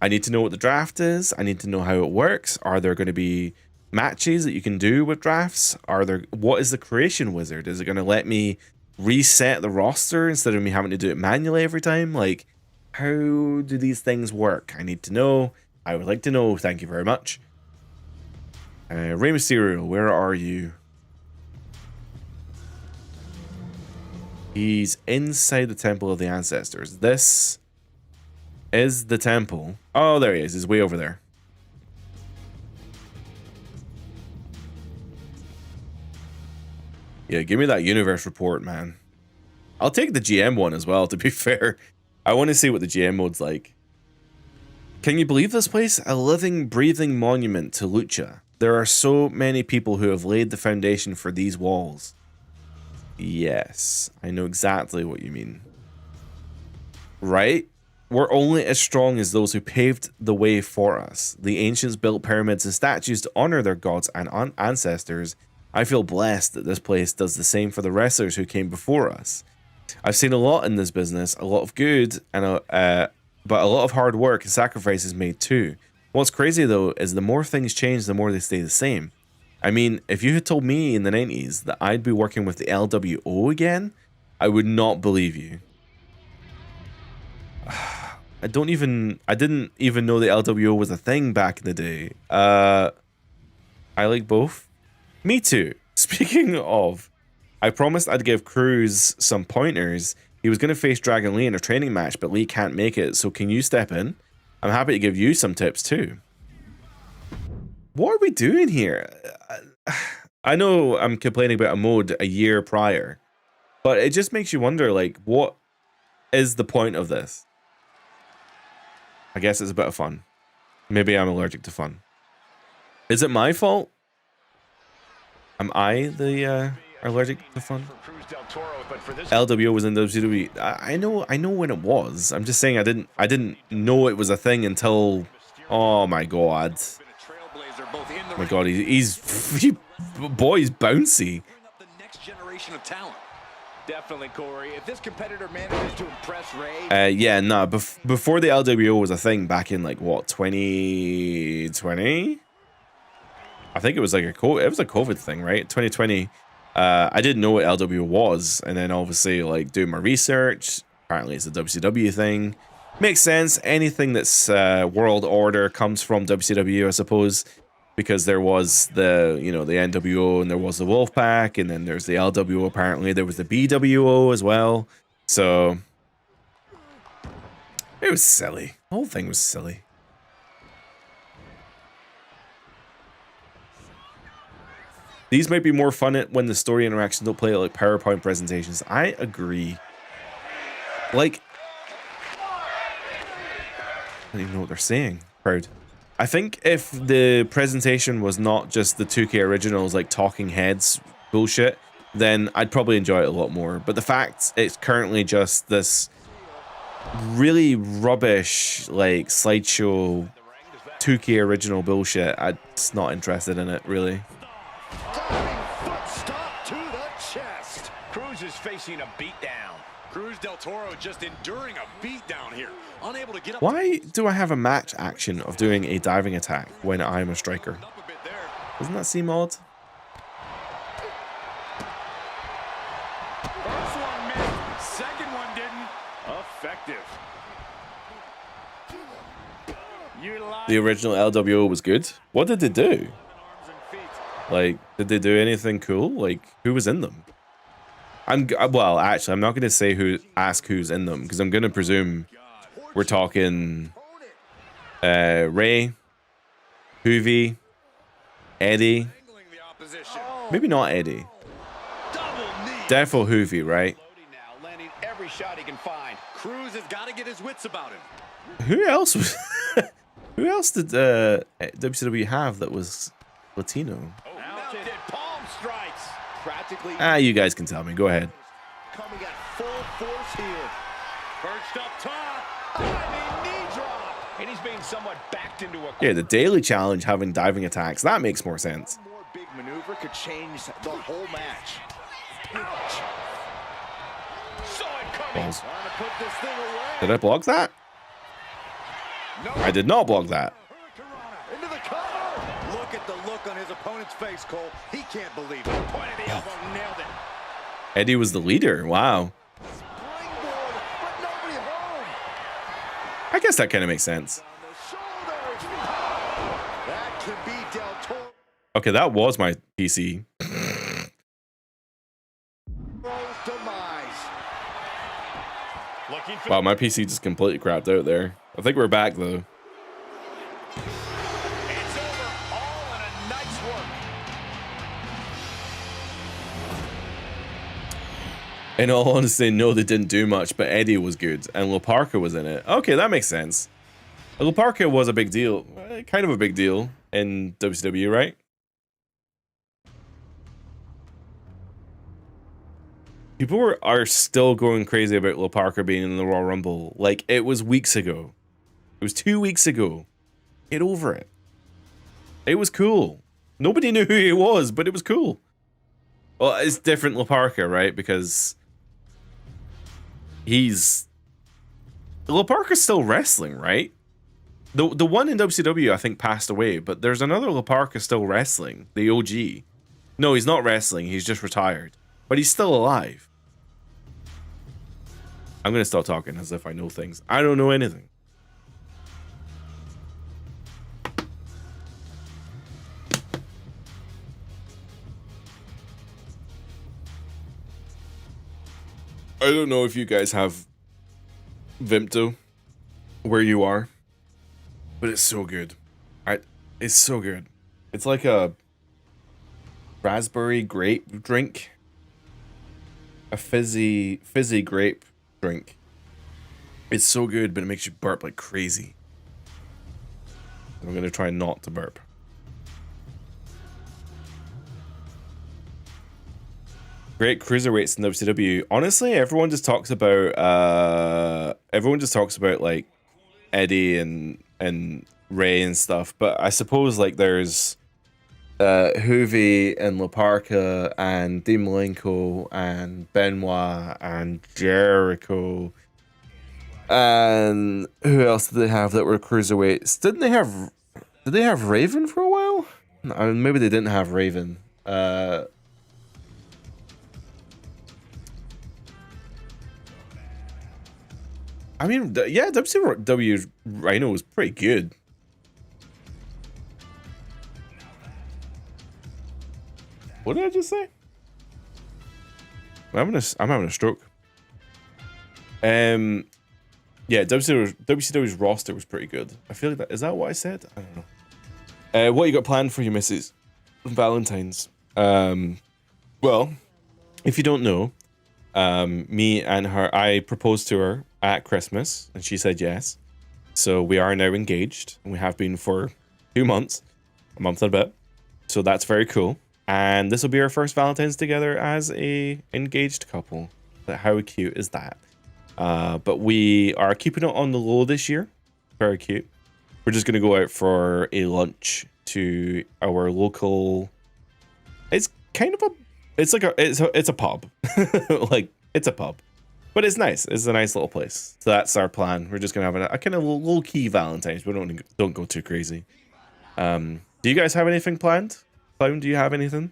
I need to know what the draft is. I need to know how it works. Are there going to be matches that you can do with drafts? What is the creation wizard? Is it going to let me reset the roster instead of me having to do it manually every time? Like, how do these things work? I need to know. I would like to know. Thank you very much. Rey Mysterio, where are you? He's inside the Temple of the Ancestors. This is the temple. Oh, there he is. He's way over there. Yeah, give me that universe report, man. I'll take the GM one as well, to be fair. I want to see what the GM mode's like. Can you believe this place? A living, breathing monument to Lucha. There are so many people who have laid the foundation for these walls. Yes, I know exactly what you mean. Right? We're only as strong as those who paved the way for us. The ancients built pyramids and statues to honor their gods and ancestors. I feel blessed that this place does the same for the wrestlers who came before us. I've seen a lot in this business, a lot of good, and but a lot of hard work and sacrifices made too. What's crazy though is the more things change, the more they stay the same. I mean, if you had told me in the 90s that I'd be working with the LWO again, I would not believe you. I didn't even know the LWO was a thing back in the day. I like both. Me too. Speaking of, I promised I'd give Cruz some pointers. He was going to face Dragon Lee in a training match, but Lee can't make it, so can you step in? I'm happy to give you some tips too. What are we doing here? I know I'm complaining about a mode a year prior, but it just makes you wonder, like, what is the point of this? I guess it's a bit of fun. Maybe I'm allergic to fun. Is it my fault? Am I the allergic to fun? LWO was in WWE. I know when it was. I'm just saying I didn't know it was a thing until. Oh my god. Oh my god, he's bouncy. Definitely, Corey. If this competitor manages to impress Ray. Yeah, no. Before the LWO was a thing back in like what 2020. I think it was like a COVID thing, right? 2020. I didn't know what LWO was, and then obviously like doing my research. Apparently, it's a WCW thing. Makes sense. Anything that's World Order comes from WCW, I suppose, because there was the the NWO and there was the Wolfpack, and then there's the LWO. Apparently, there was the BWO as well. So it was silly. The whole thing was silly. These might be more fun when the story interactions don't play like PowerPoint presentations. I agree. Like, I don't even know what they're saying. Proud. I think if the presentation was not just the 2K originals, like talking heads bullshit, then I'd probably enjoy it a lot more. But the fact it's currently just this really rubbish, like, slideshow 2K original bullshit, I'm just not interested in it, really. Foot stop to the chest. Cruz is facing a beatdown. Cruz del Toro just enduring a beatdown here. Unable to get up. Why do I have a match action of doing a diving attack when I'm a striker? Up a bit there. Doesn't that seem odd? First one missed. Second one didn't. Effective. The original LWO was good. What did they do? Like, did they do anything cool? Like, who was in them? Well, actually, I'm not going to say ask who's in them, because I'm going to presume we're talking Ray, Hoovy, Eddie. Maybe not Eddie. Defo Hoovy, right? Landing every shot he can find. Cruz has got to get his wits about him. Who else was? Who else did WCW have that was Latino? Palm strikes. Practically. You guys can tell me. Go ahead. Coming at full force here. Perched up top. Knee drop. And he's being somewhat backed into a Yeah, the daily challenge having diving attacks. That makes more sense. One more big maneuver could change the whole match. Ouch. saw it coming. Balls. Trying to put this thing away. Did I block that? No. I did not block that. Into the cover. Look at the look on his opponent's face, Cole. He can't believe it. Point of the elbow, nailed it. Eddie was the leader. Wow. Springboard, but nobody home. I guess that kind of makes sense. On the shoulders. could be Del Toro's Okay, that was my PC. demise. Looking for Wow, my PC just completely crapped out there. I think we're back though. It's over, all in a nice work. In all honesty, no, they didn't do much, but Eddie was good, and Lil Parker was in it. Okay, that makes sense. Lil Parker was a big deal, kind of a big deal in WCW, right? People are still going crazy about Lil Parker being in the Royal Rumble. Like, it was weeks ago. It was 2 weeks ago. Get over it. It was cool. Nobody knew who he was, but it was cool. Well, it's different Lil Parker, right? Because Lil Parker's still wrestling, right? The one in WCW, I think, passed away, but there's another Lil Parker still wrestling, the OG. No, he's not wrestling, he's just retired. But he's still alive. I'm gonna start talking as if I know things. I don't know anything. I don't know if you guys have Vimto where you are, but it's so good. It's so good. It's like a raspberry grape drink. A fizzy grape drink. It's so good, but it makes you burp like crazy. I'm gonna try not to burp. Great cruiserweights in WCW. Honestly, everyone just talks about like Eddie and Ray and stuff. But I suppose like there's Hoovy and Lil Parker and Dean Malenko and Benoit and Jericho. And who else did they have that were cruiserweights? Did they have Raven for a while? No, maybe they didn't have Raven. I mean, yeah, WCW Rhino was pretty good. What did I just say? I'm having a stroke. Yeah, WCW's roster was pretty good. I feel like is that what I said? I don't know. What you got planned for your missus? Valentine's. Well, if you don't know, me and her, I proposed to her at Christmas, and she said yes. So we are now engaged, and we have been for 2 months, a month and a bit. So that's very cool. And this will be our first Valentine's together as a engaged couple. How cute is that? But we are keeping it on the low this year. Very cute. We're just gonna go out for a lunch to our local. It's kind of a. It's like it's a pub. Like it's a pub, but it's nice. It's a nice little place. So that's our plan. We're just gonna have a kind of low key Valentine's. We don't go too crazy. Do you guys have anything planned? Clown, do you have anything?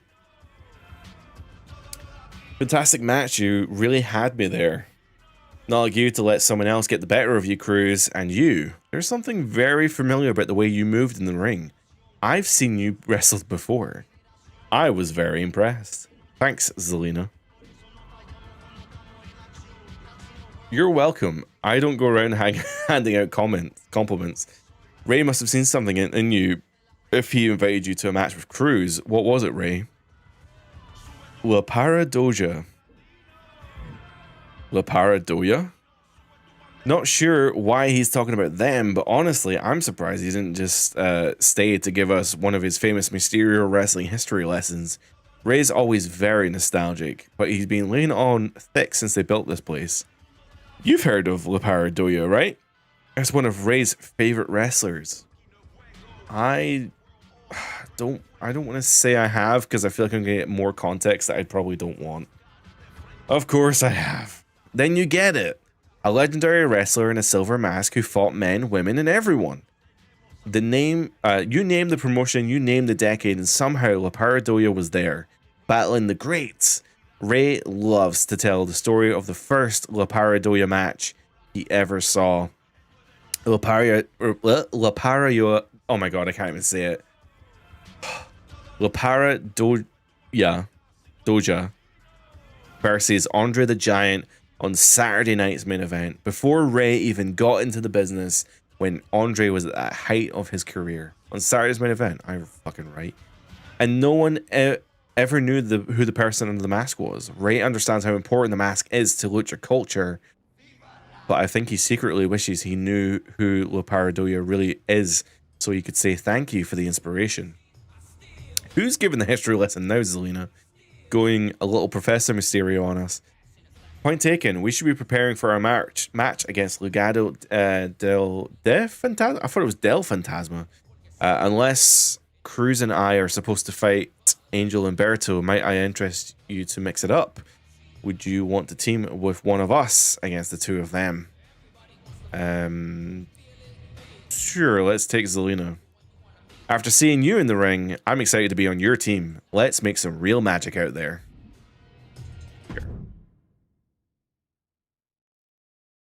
Fantastic match. You really had me there. Not like you to let someone else get the better of you, Cruz, and you. There's something very familiar about the way you moved in the ring. I've seen you wrestle before. I was very impressed. Thanks, Zelina. You're welcome. I don't go around handing out compliments. Ray must have seen something in you if he invited you to a match with Cruz. What was it, Ray? La Paradoja. La Paradoja? Not sure why he's talking about them, but honestly, I'm surprised he didn't just stay to give us one of his famous Mysterio wrestling history lessons. Ray's always very nostalgic, but he's been laying on thick since they built this place. You've heard of La Paradoja, right? It's one of Ray's favorite wrestlers. I don't want to say I have, because I feel like I'm going to get more context that I probably don't want. Of course I have. Then you get it. A legendary wrestler in a silver mask who fought men, women, and everyone. The name, you name the promotion, you name the decade, and somehow La Paradoja was there, battling the greats. Ray loves to tell the story of the first La Paradoja match he ever saw. La Paradoja, oh my god, I can't even say it. Doja versus Andre the Giant on Saturday night's main event, before Ray even got into the business, when Andre was at the height of his career. On Saturday's main event, I'm fucking right. And no one ever knew who the person under the mask was. Ray understands how important the mask is to lucha culture, but I think he secretly wishes he knew who La Paradoja really is, so he could say thank you for the inspiration. Who's giving the history lesson now, Zelina? Going a little Professor Mysterio on us. Point taken. We should be preparing for our match against Legado del Fantasma. I thought it was Del Fantasma. Unless Cruz and I are supposed to fight Angel and Berto, might I interest you to mix it up? Would you want to team with one of us against the two of them? Sure, let's take Zelina. After seeing you in the ring, I'm excited to be on your team. Let's make some real magic out there. Here.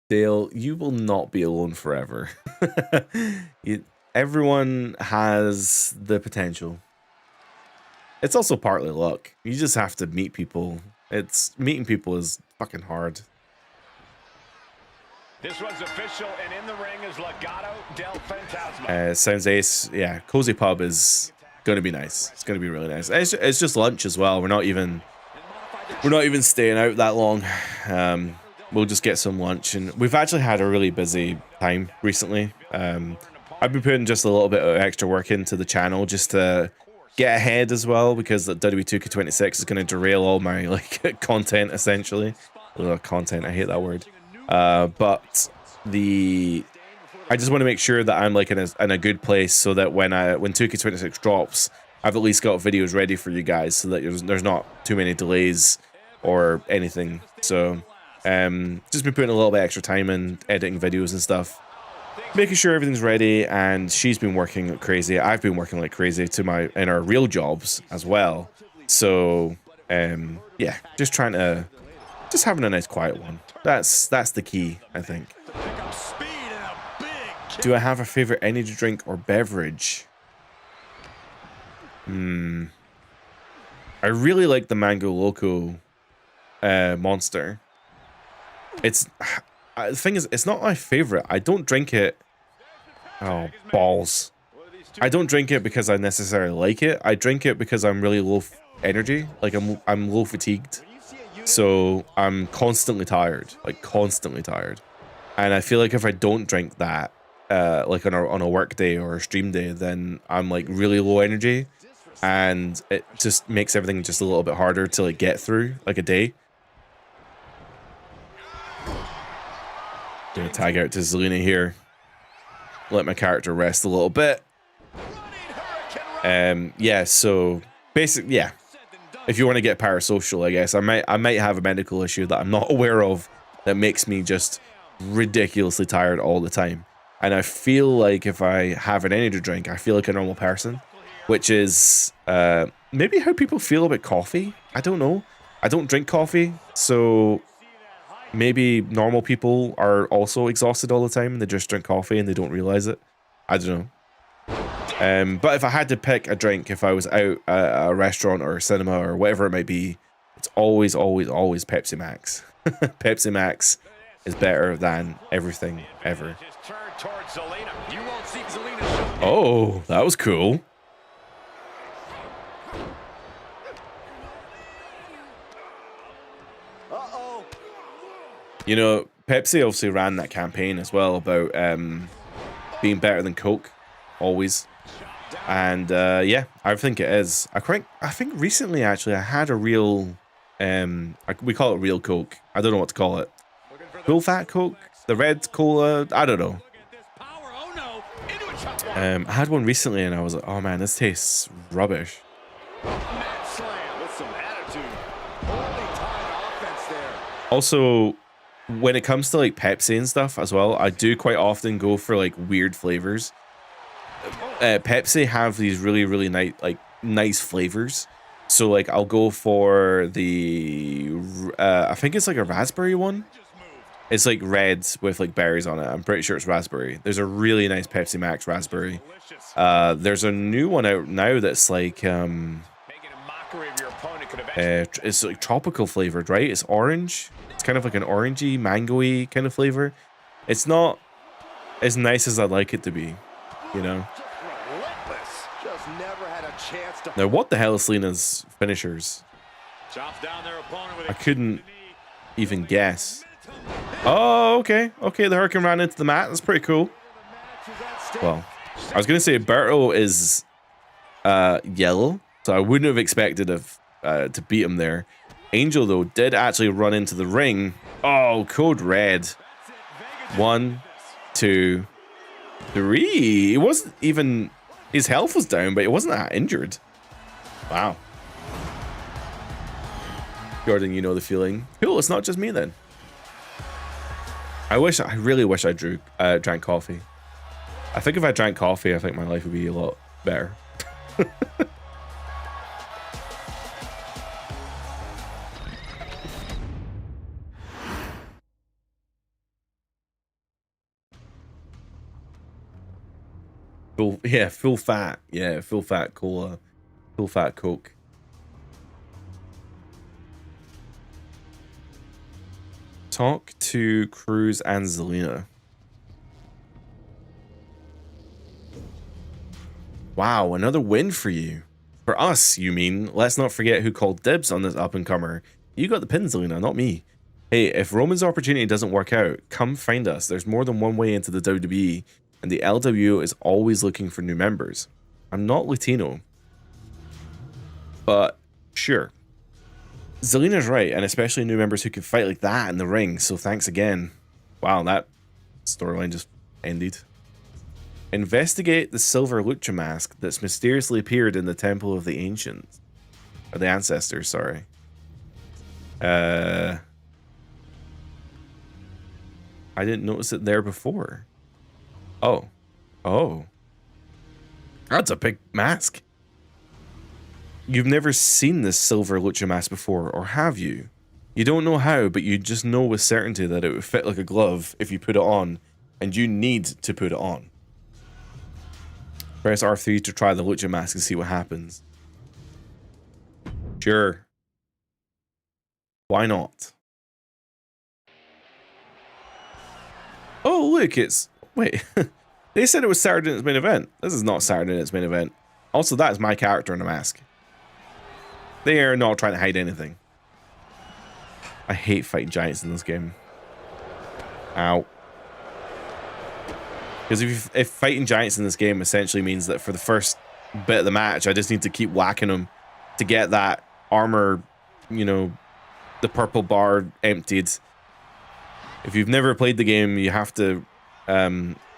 Dale, you will not be alone forever. Everyone has the potential. It's also partly luck. You just have to meet people. Meeting people is fucking hard. This one's official, and in the ring is Legado del Fantasma. Sounds ace. Yeah, Cozy Pub is going to be nice. It's going to be really nice. It's just lunch as well. We're not even staying out that long. We'll just get some lunch, and we've actually had a really busy time recently. I've been putting just a little bit of extra work into the channel just to get ahead as well, because the WWE2K26 is going to derail all my content essentially. Content, I hate that word. But I just want to make sure that I'm in a good place, so that when 2K26 drops, I've at least got videos ready for you guys, so that there's not too many delays or anything. So just been putting a little bit extra time in editing videos and stuff, making sure everything's ready. And she's been working like crazy. I've been working like crazy in our real jobs as well. So yeah, just having a nice quiet one. That's the key, I think. Do I have a favorite energy drink or beverage? I really like the Mango Loco Monster. The thing is, it's not my favorite. I don't drink it. Oh, balls. I don't drink it because I necessarily like it. I drink it because I'm really low energy. Like I'm low fatigued. So I'm constantly tired, constantly tired. And I feel like if I don't drink that, on a work day or a stream day, then I'm really low energy, and it just makes everything just a little bit harder to get through a day. Gonna tag out to Zelina here. Let my character rest a little bit. Yeah, so basically, yeah. If you want to get parasocial, I guess I might have a medical issue that I'm not aware of that makes me just ridiculously tired all the time. And I feel like if I have an energy drink, I feel like a normal person, which is maybe how people feel about coffee. I don't know. I don't drink coffee, so maybe normal people are also exhausted all the time and they just drink coffee and they don't realize it. I don't know. But if I had to pick a drink, if I was out at a restaurant or a cinema or whatever it might be, it's always Pepsi Max. Pepsi Max is better than everything ever. Oh, that was cool. You know, Pepsi obviously ran that campaign as well about being better than Coke, always. And yeah, I think it is. I think recently actually I had a real, we call it real Coke. I don't know what to call it. Full fat Coke, the red cola. I don't know. I had one recently and I was like, oh man, this tastes rubbish. Also, when it comes to Pepsi and stuff as well, I do quite often go for weird flavors. Pepsi have these really nice flavors. So I'll go for the I think it's a raspberry one. It's like red with like berries on it. I'm pretty sure it's raspberry. There's a really nice Pepsi Max raspberry. There's a new one out now that's like Making a mockery of your opponent could eventually it's like tropical flavored, right? It's orange. It's kind of like an orangey, mangoey kind of flavor. It's not as nice as I'd like it to be, you know. Relentless. Just never had a chance to. Now, what the hell is Selena's finishers? chops down their opponent with I a couldn't even guess. Oh, okay. Okay, the Hurricane ran into the mat. That's pretty cool. Well, I was going to say Berto is yellow, so I wouldn't have expected to beat him there. Angel, though, did actually run into the ring. Oh, code red. 1, 2, 3. It wasn't even... His health was down, but he wasn't that injured. Wow. Jordan, you know the feeling. Cool, it's not just me then. I really wish I drank coffee. I think if I drank coffee, I think my life would be a lot better. Full fat. Yeah, full fat cola. Full fat Coke. Talk to Cruz and Zelina. Wow, another win for you. For us, you mean? Let's not forget who called dibs on this up-and-comer. You got the pin, Zelina, not me. Hey, if Roman's opportunity doesn't work out, come find us. There's more than one way into the WWE, and the LWO is always looking for new members. I'm not Latino. But, sure. Zelina's right, and especially new members who can fight like that in the ring, so thanks again. Wow, that storyline just ended. Investigate the silver lucha mask that's mysteriously appeared in the Temple of the Ancients. Or the Ancestors, sorry. I didn't notice it there before. Oh. Oh. That's a big mask. You've never seen this silver lucha mask before, or have you? You don't know how, but you just know with certainty that it would fit like a glove if you put it on, and you need to put it on. Press R3 to try the lucha mask and see what happens. Sure. Why not? Oh, look, it's... Wait. They said it was Saturday Night's main event. This is not Saturday Night's main event. Also, that is my character in a mask. They are not trying to hide anything. I hate fighting giants in this game. Ow. Because if fighting giants in this game essentially means that for the first bit of the match, I just need to keep whacking them to get that armor, you know, the purple bar emptied. If you've never played the game, you have to...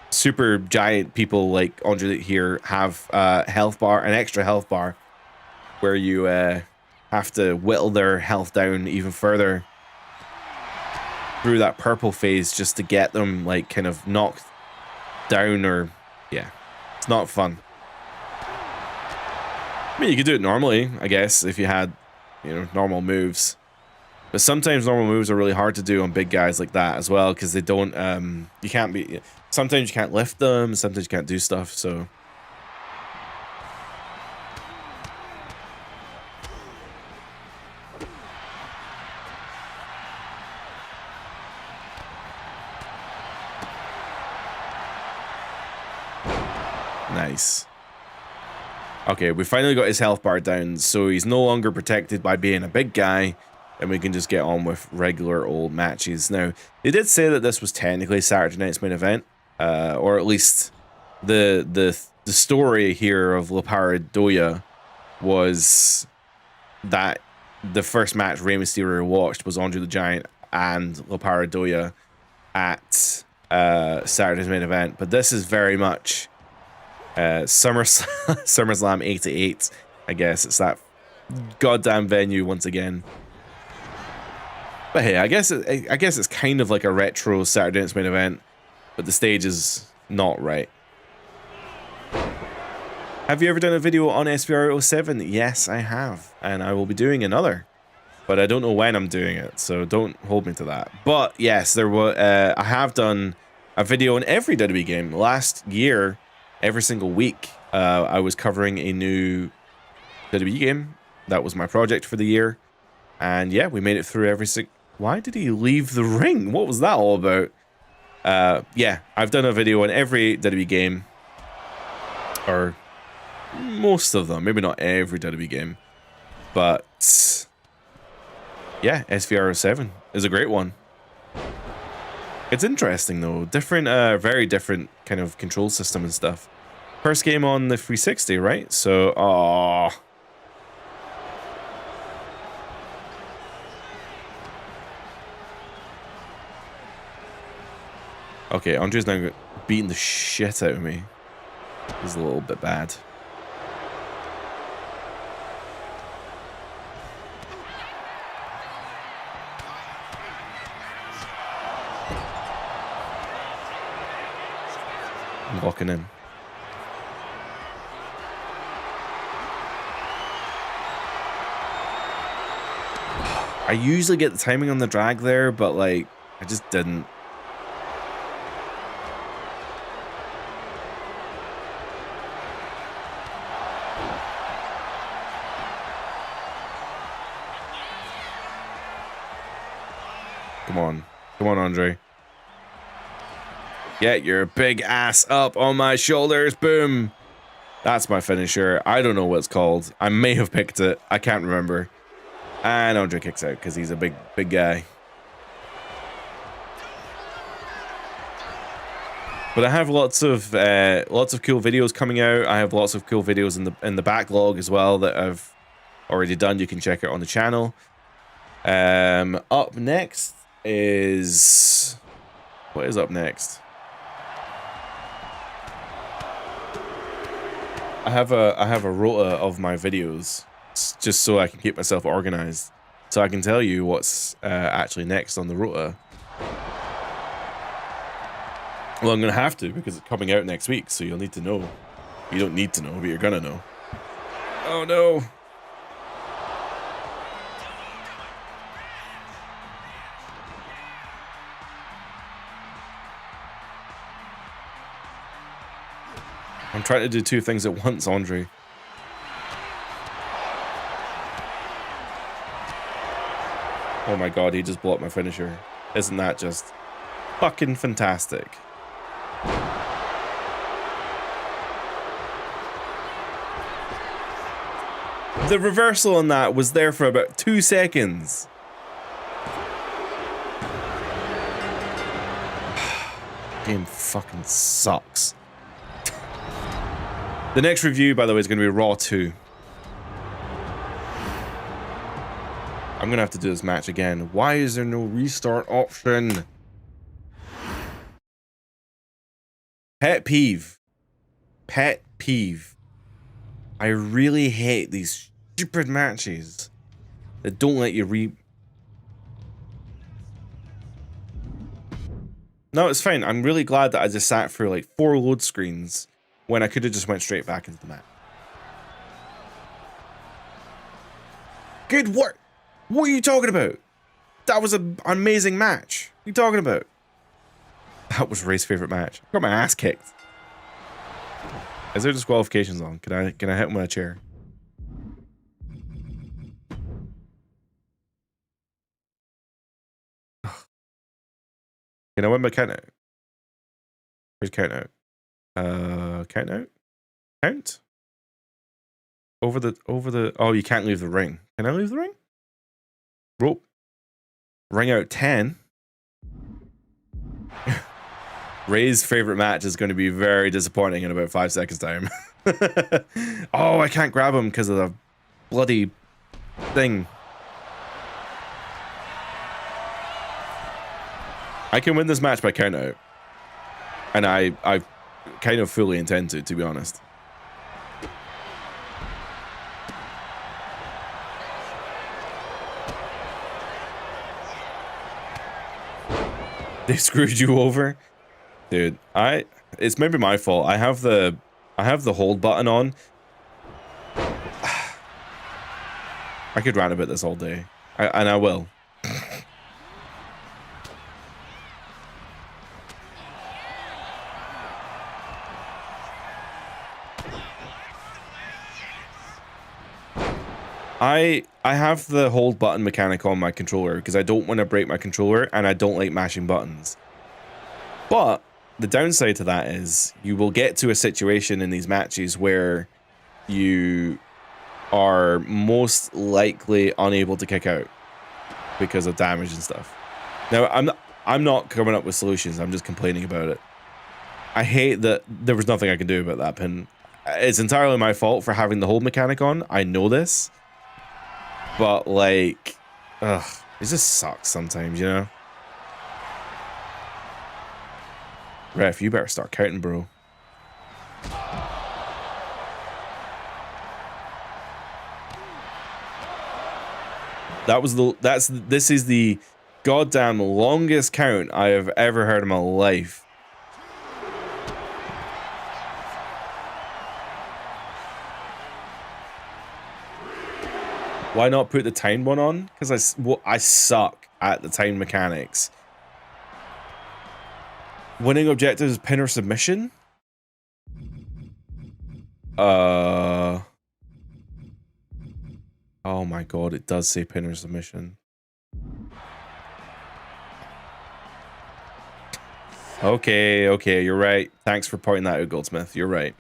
super giant people like Andre here have health bar, an extra health bar, where you have to whittle their health down even further through that purple phase just to get them like kind of knocked down, or yeah, it's not fun. I mean, you could do it normally, I guess, if you had, you know, normal moves. But sometimes normal moves are really hard to do on big guys like that as well, because they don't, you can't be, sometimes you can't lift them, sometimes you can't do stuff, so. Nice. Okay, we finally got his health bar down, so he's no longer protected by being a big guy, and we can just get on with regular old matches. Now, they did say that this was technically Saturday Night's main event, or at least the story here of La Paradoja was that the first match Rey Mysterio watched was Andre the Giant and La Paradoja at Saturday's main event, but this is very much SummerSlam 88, I guess. It's that goddamn venue once again. But hey, I guess it's kind of like a retro Saturday Night's main event, but the stage is not right. Have you ever done a video on SVR07? Yes, I have, and I will be doing another. but I don't know when I'm doing it, so don't hold me to that. But yes, there was. I have done a video on every WWE game last year. Every single week, I was covering a new WWE game. That was my project for the year, and yeah, we made it through every single. Why did he leave the ring? What was that all about? Yeah, I've done a video on every WWE game, or most of them. Maybe not every WWE game, but yeah, SVR 7 is a great one. It's interesting though, different, very different kind of control system and stuff. First game on the 360, right? So, oh. Okay, Andre's now beating the shit out of me. He's a little bit bad. I'm walking in. I usually get the timing on the drag there, but like, I just didn't. Come on. Come on, Andre. Get your big ass up on my shoulders. Boom. That's my finisher. I don't know what it's called. I may have picked it. I can't remember. And Andre kicks out because he's a big guy. But I have lots of cool videos coming out. I have lots of cool videos in the backlog as well that I've already done. You can check it on the channel. Up next is, what is up next? I have a rota of my videos just so I can keep myself organized, so I can tell you what's actually next on the rota. Well, I'm gonna have to because it's coming out next week, so you'll need to know. You don't need to know, but you're gonna know. Oh no. I'm trying to do two things at once, Andre. Oh my god, he just blocked my finisher. Isn't that just fucking fantastic? The reversal on that was there for about 2 seconds. Game fucking sucks. The next review, by the way, is going to be Raw 2. I'm going to have to do this match again. Why is there no restart option? Pet peeve. Pet peeve. I really hate these stupid matches that don't let you No, it's fine. I'm really glad that I just sat through like 4 load screens when I could have just went straight back into the match. Good work. What are you talking about? That was an amazing match. What are you talking about? That was Ray's favorite match. I got my ass kicked. Is there disqualifications on? Can I hit him with a chair? Can I win my count out? Where's count out? Count out? Count? Over the oh, you can't leave the ring. Can I leave the ring? Rope. Ring out 10. Ray's favorite match is going to be very disappointing in about 5 seconds time. Oh, I can't grab him because of the bloody thing. I can win this match by count out. And I kind of fully intend to be honest. They screwed you over? Dude, it's maybe my fault. I have the hold button on. I could rant about this all day. And I will. I have the hold button mechanic on my controller because I don't want to break my controller and I don't like mashing buttons. But the downside to that is you will get to a situation in these matches where you are most likely unable to kick out because of damage and stuff. Now, I'm not coming up with solutions. I'm just complaining about it. I hate that there was nothing I could do about that pin. It's entirely my fault for having the hold mechanic on. I know this. But, like, ugh, it just sucks sometimes, you know? Ref, you better start counting, bro. This is the goddamn longest count I have ever heard in my life. Why not put the timed one on? Because I suck at the time mechanics. Winning objectives, pin or submission? Oh my god, it does say pin or submission. Okay, you're right. Thanks for pointing that out, Goldsmith. You're right.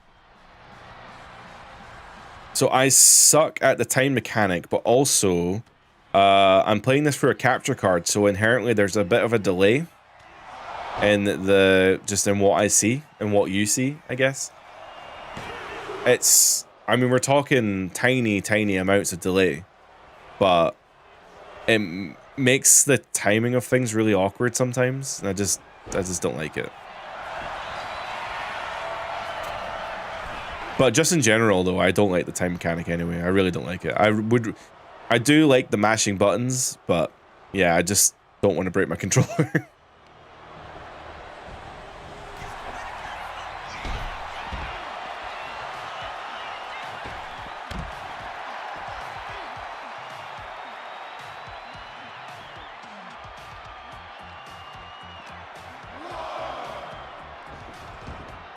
So I suck at the time mechanic, but also I'm playing this for a capture card, so inherently there's a bit of a delay in in what I see and what you see, I guess. I mean, we're talking tiny amounts of delay, but it makes the timing of things really awkward sometimes, and I just don't like it. But just in general, though, I don't like the time mechanic anyway. I really don't like it. I do like the mashing buttons, but yeah, I just don't want to break my controller.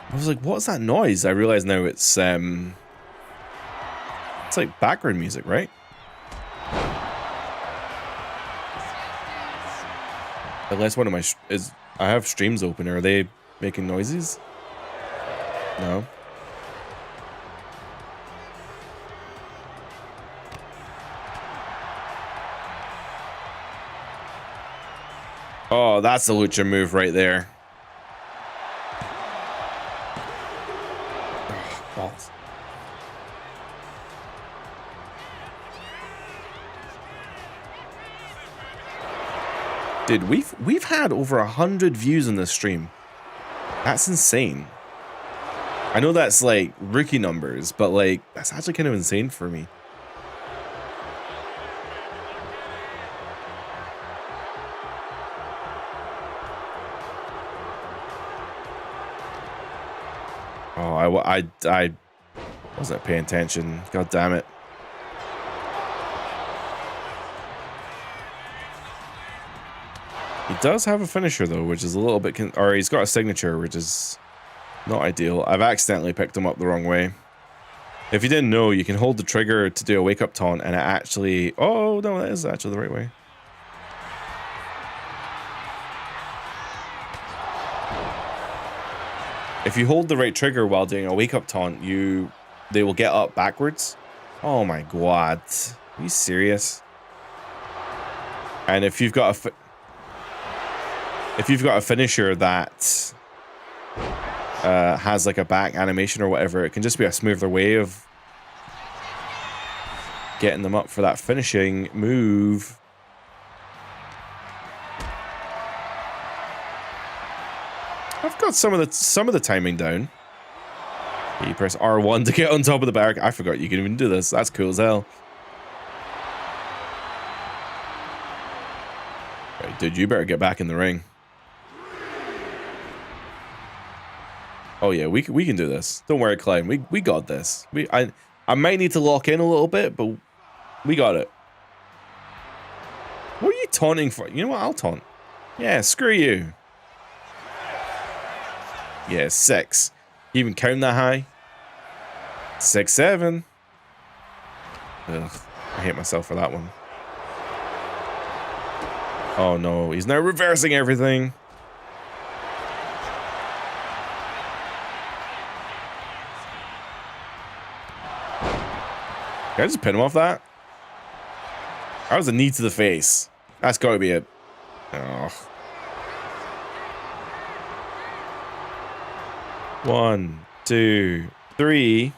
I was like, what's that noise? I realize now it's like background music, right? Unless one of my I have streams open. Are they making noises? No. Oh, that's the lucha move right there. Balls. Dude, we've had over 100 views on this stream. That's insane. I know that's like rookie numbers, but like that's actually kind of insane for me. Oh, I wasn't paying attention. God damn it. He does have a finisher though, which is a little bit, or he's got a signature, which is not ideal. I've accidentally picked him up the wrong way. If you didn't know, you can hold the trigger to do a wake up taunt, and it actually, oh no, that is actually the right way. If you hold the right trigger while doing a wake up taunt, they will get up backwards. Oh my god, are you serious? And if you've got a finisher that has like a back animation or whatever, it can just be a smoother way of getting them up for that finishing move. I've got some of the timing down. You press R1 to get on top of the barrack. I forgot you can even do this. That's cool as hell. Right, dude, you better get back in the ring. Oh yeah, we can do this. Don't worry, Klein. We got this. I might need to lock in a little bit, but we got it. taunting for... You know what? I'll taunt. Yeah, screw you. Yeah, 6. You even count that high? 6, 7. Ugh, I hate myself for that one. Oh no, he's now reversing everything. Can I just pin him off that? That was a knee to the face. That's got to be it. Oh. 1, 2, 3.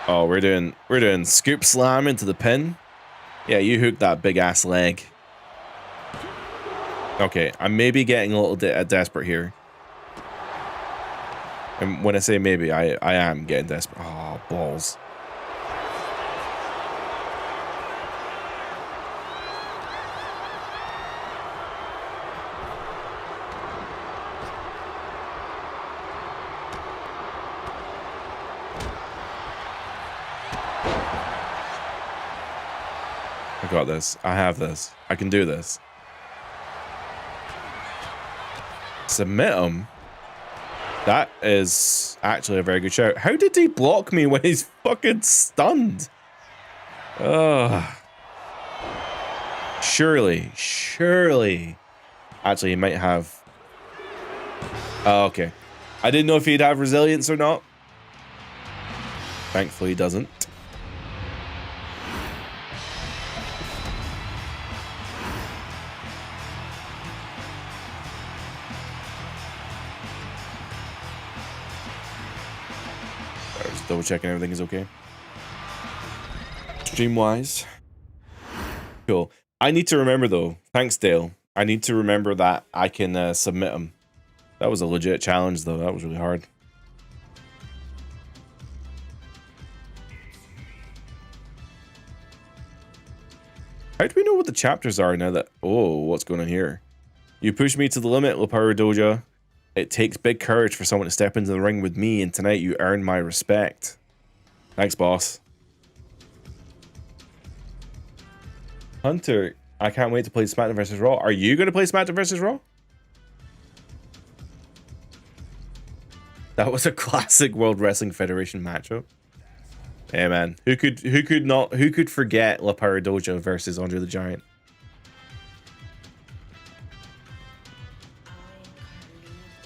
Oh, we're doing scoop slam into the pin. Yeah, you hooked that big ass leg. Okay, I'm maybe getting a little desperate here. And when I say maybe, I am getting desperate. Oh, balls. I got this. I have this. I can do this. Submit him. That is actually a very good shout. How did he block me when he's fucking stunned? Ugh. Surely. Actually, he might have... Oh, okay. I didn't know if he'd have resilience or not. Thankfully, he doesn't. Double checking everything is okay. Stream wise. Cool. I need to remember though. Thanks, Dale. I need to remember that I can submit them. That was a legit challenge though. That was really hard. How do we know what the chapters are now that... Oh, what's going on here? You push me to the limit, La Power Doja. It takes big courage for someone to step into the ring with me, and tonight you earned my respect. Thanks, boss. Hunter, I can't wait to play SmackDown vs. Raw. Are you going to play SmackDown vs. Raw? That was a classic World Wrestling Federation matchup. Yeah, man. Who could forget La Power Doja versus Andre the Giant?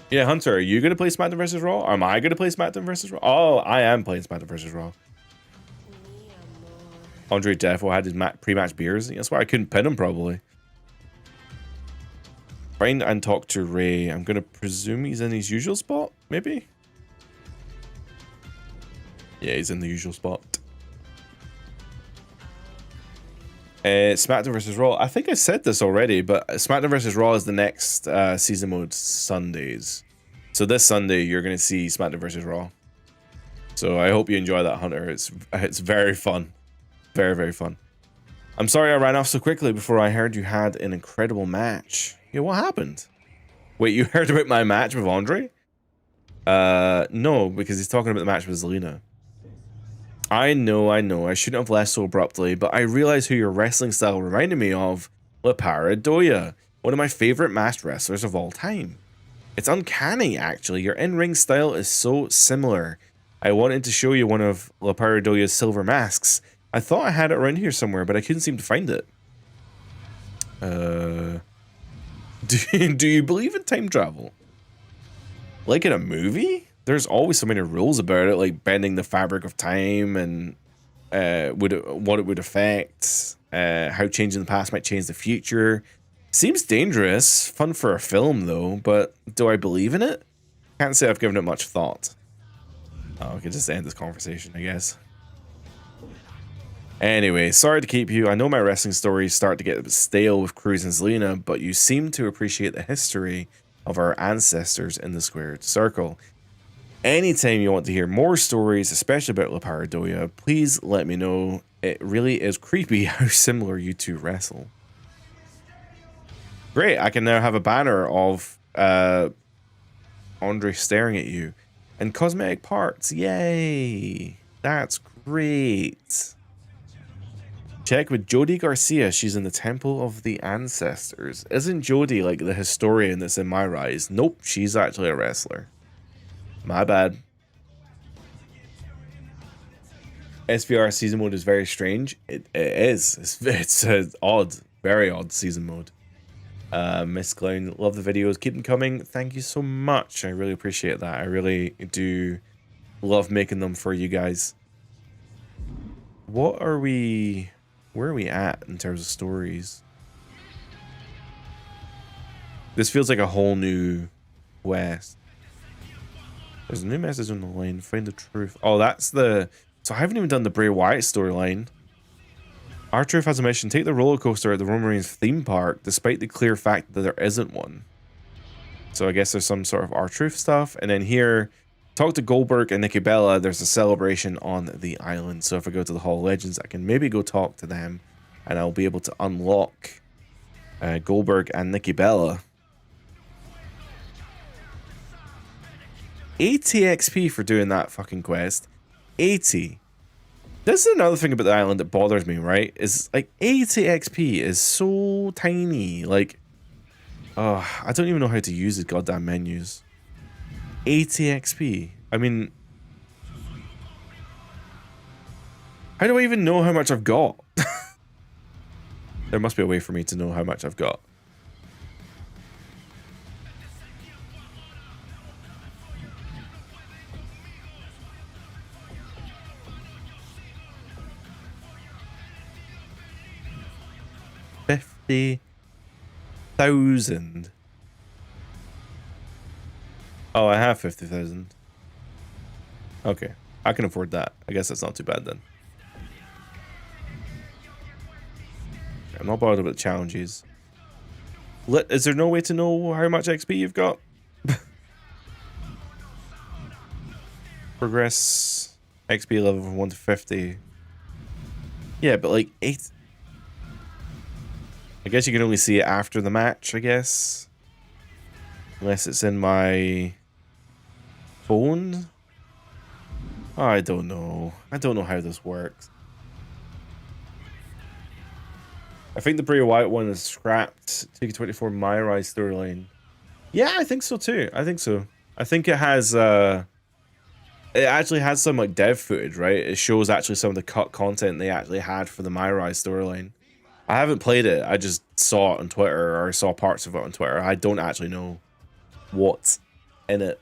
Yeah, Hunter, are you going to play SmackDown vs. Raw? Or am I going to play SmackDown vs. Raw? Oh, I am playing SmackDown vs. Raw. Andre Defo had his pre-match beers. That's why I couldn't pin him, probably. Find and talk to Ray. I'm going to presume he's in his usual spot, maybe? Yeah, he's in the usual spot. SmackDown vs. Raw. I think I said this already, but SmackDown vs. Raw is the next season mode Sundays. So this Sunday, you're going to see SmackDown vs. Raw. So I hope you enjoy that, Hunter. It's very fun. Very, very fun. I'm sorry I ran off so quickly before I heard you had an incredible match. Yeah, what happened? Wait, you heard about my match with Andre? No, because he's talking about the match with Zelina. I know. I shouldn't have left so abruptly, but I realized who your wrestling style reminded me of. La Power Doja, one of my favorite masked wrestlers of all time. It's uncanny, actually. Your in-ring style is so similar. I wanted to show you one of La Power Doja's silver masks. I thought I had it around here somewhere, but I couldn't seem to find it. Do you believe in time travel? Like in a movie? There's always so many rules about it, like bending the fabric of time and what it would affect, how changing the past might change the future. Seems dangerous, fun for a film though, but do I believe in it? Can't say I've given it much thought. Oh, we can just end this conversation, I guess. Anyway, sorry to keep you. I know my wrestling stories start to get a bit stale with Cruz and Zelina, but you seem to appreciate the history of our ancestors in the squared circle. Anytime you want to hear more stories, especially about La Power Doja, please let me know. It really is creepy how similar you two wrestle. Great, I can now have a banner of Andre staring at you. And cosmetic parts, yay! That's great. Check with Jody Garcia. She's in the Temple of the Ancestors. Isn't Jody like the historian that's in My Rise? Nope, she's actually a wrestler. My bad. SVR season mode is very strange. It is. It's an odd, very odd season mode. Miss Clown, love the videos. Keep them coming. Thank you so much. I really appreciate that. I really do love making them for you guys. What are we... Where are we at in terms of stories? This feels like a whole new quest. There's a new message on the line. Find the truth. Oh, that's the... So I haven't even done the Bray Wyatt storyline. R-Truth has a mission. Take the roller coaster at the Roman Reigns theme park, despite the clear fact that there isn't one. So I guess there's some sort of R-Truth stuff. And then here, talk to Goldberg and Nikki Bella. There's a celebration on the island. So if I go to the Hall of Legends, I can maybe go talk to them. And I'll be able to unlock Goldberg and Nikki Bella. 80 XP for doing that fucking quest. 80. This is another thing about the island that bothers me, right? Is like 80 XP is so tiny. Like, I don't even know how to use the goddamn menus. 80 XP. I mean, how do I even know how much I've got? There must be a way for me to know how much I've got. $50,000. Oh, I have 50,000. Okay, I can afford that. I guess that's not too bad then. I'm not bothered about challenges. Is there no way to know how much XP you've got? Progress XP level from 1 to 50. Yeah, but like 8. I guess you can only see it after the match, I guess. Unless it's in my phone. Oh, I don't know. I don't know how this works. I think the Bray Wyatt one is scrapped. TK24 My Rise storyline. Yeah, I think so too. I think so. I think it has it actually has some like dev footage, right? It shows actually some of the cut content they actually had for the My Rise storyline. I haven't played it. I just saw it on Twitter, or saw parts of it on Twitter. I don't actually know what's in it.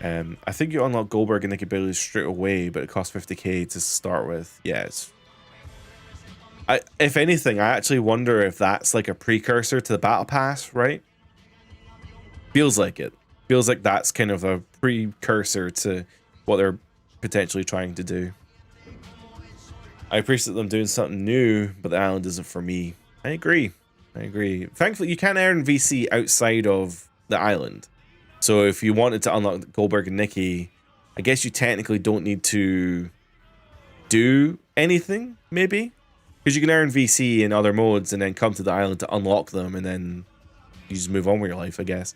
I think you unlock Goldberg and Nikki Bella straight away, but it costs 50k to start with. Yeah, if anything, I actually wonder if that's like a precursor to the Battle Pass, right? Feels like it. Feels like that's kind of a precursor to what they're potentially trying to do. I appreciate them doing something new, but the island isn't for me. I agree. I agree. Thankfully, you can earn VC outside of the island. So if you wanted to unlock Goldberg and Nikki, I guess you technically don't need to do anything, maybe? Because you can earn VC in other modes and then come to the island to unlock them, and then you just move on with your life, I guess.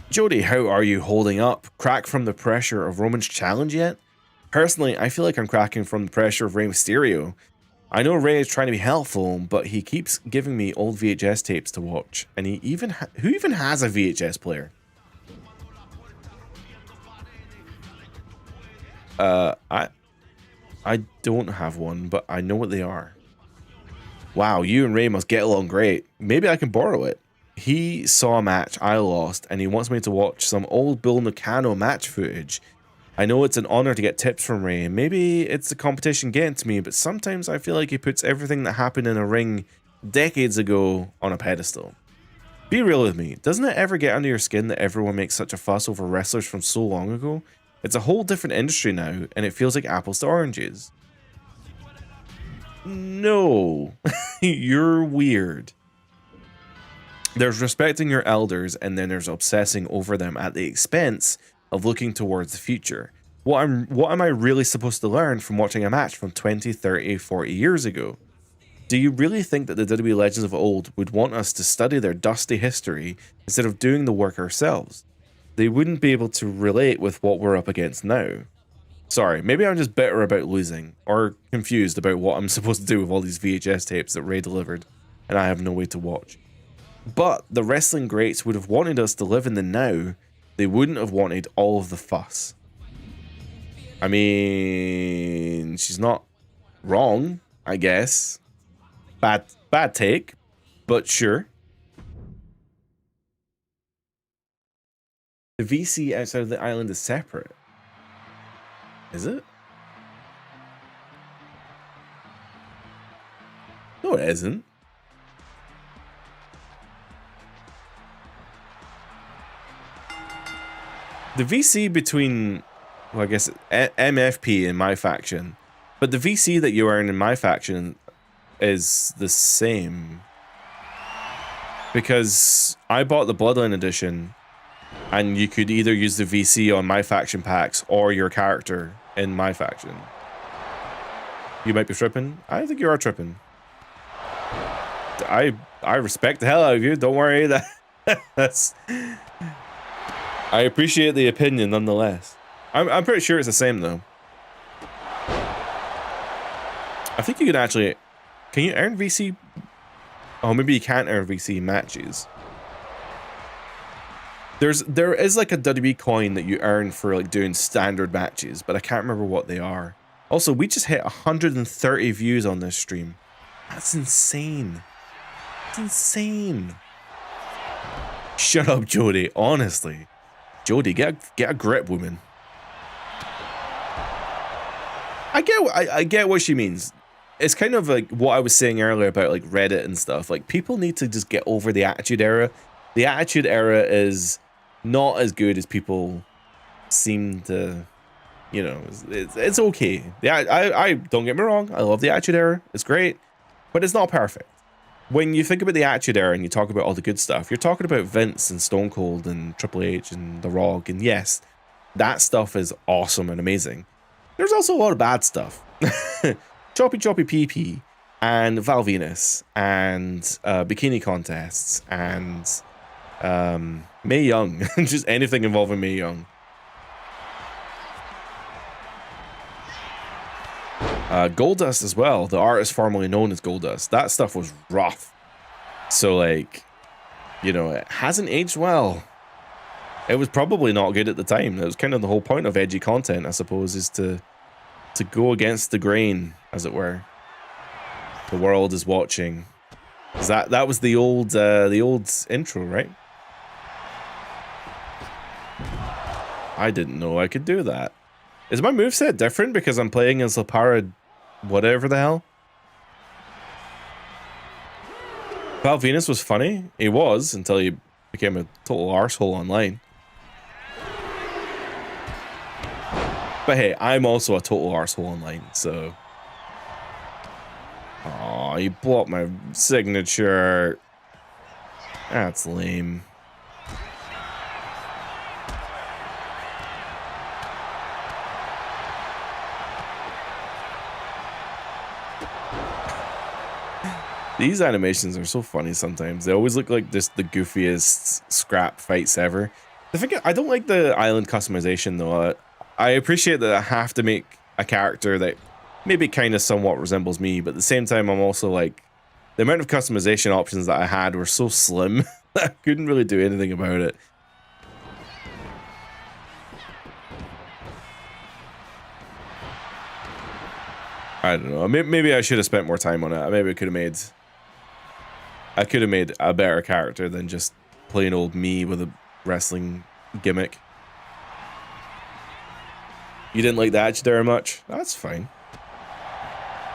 Jody, how are you holding up? Crack from the pressure of Roman's challenge yet? Personally, I feel like I'm cracking from the pressure of Rey Mysterio. I know Rey is trying to be helpful, but he keeps giving me old VHS tapes to watch. And he even who even has a VHS player? I don't have one, but I know what they are. Wow, you and Rey must get along great. Maybe I can borrow it. He saw a match I lost, and he wants me to watch some old Bull Nakano match footage. I know it's an honor to get tips from Rey, and maybe it's the competition getting to me, but sometimes I feel like he puts everything that happened in a ring decades ago on a pedestal. Be real with me, doesn't it ever get under your skin that everyone makes such a fuss over wrestlers from so long ago? It's a whole different industry now, and it feels like apples to oranges. No, you're weird. There's respecting your elders, and then there's obsessing over them at the expense of looking towards the future. What am I really supposed to learn from watching a match from 20, 30, 40 years ago? Do you really think that the WWE legends of old would want us to study their dusty history instead of doing the work ourselves? They wouldn't be able to relate with what we're up against now. Sorry, maybe I'm just bitter about losing, or confused about what I'm supposed to do with all these VHS tapes that Ray delivered, and I have no way to watch. But the wrestling greats would have wanted us to live in the now. They wouldn't have wanted all of the fuss. I mean, she's not wrong, I guess. Bad take, but sure. The VC outside of the island is separate. Is it? No, it isn't. The VC between, well, I guess, MFP in my faction, but the VC that you earn in my faction is the same. Because I bought the Bloodline edition, and you could either use the VC on my faction packs or your character in my faction. You might be tripping. I think you are tripping. I respect the hell out of you. Don't worry. That's. I appreciate the opinion nonetheless. I'm pretty sure it's the same though. I think you can actually. Can you earn VC? Oh, maybe you can't earn VC matches. There is like a WWE coin that you earn for like doing standard matches, but I can't remember what they are. Also, we just hit 130 views on this stream. That's insane. That's insane. Shut up, Jody. Honestly, Jody, get a grip, woman. I get what she means. It's kind of like what I was saying earlier about like Reddit and stuff. Like, people need to just get over the Attitude Era. The Attitude Era is not as good as people seem to, you know. It's okay. Yeah, I don't get me wrong. I love the Attitude Era. It's great, but it's not perfect. When you think about the Attitude Era and you talk about all the good stuff, you're talking about Vince and Stone Cold and Triple H and The Rock, and yes, that stuff is awesome and amazing. There's also a lot of bad stuff. Choppy PP and Val Venus and bikini contests and Mae Young. Just anything involving Mae Young. Goldust as well, the artist formerly known as Goldust. That stuff was rough. So, like, you know, it hasn't aged well. It was probably not good at the time. That was kind of the whole point of edgy content, I suppose, is to go against the grain, as it were. The world is watching. That was the old intro, right? I didn't know I could do that. Is my moveset different because I'm playing as Lapara whatever the hell? Val Venus was funny. He was, until he became a total arsehole online. But hey, I'm also a total arsehole online, so... Aw, you blocked my signature. That's lame. These animations are so funny sometimes. They always look like just the goofiest scrap fights ever. I don't like the island customization though. I appreciate that I have to make a character that maybe kind of somewhat resembles me, but at the same time I'm also like, the amount of customization options that I had were so slim that I couldn't really do anything about it. I don't know. Maybe I should have spent more time on it. Maybe I could have made a better character than just plain old me with a wrestling gimmick. You didn't like the Attitude Era much? That's fine.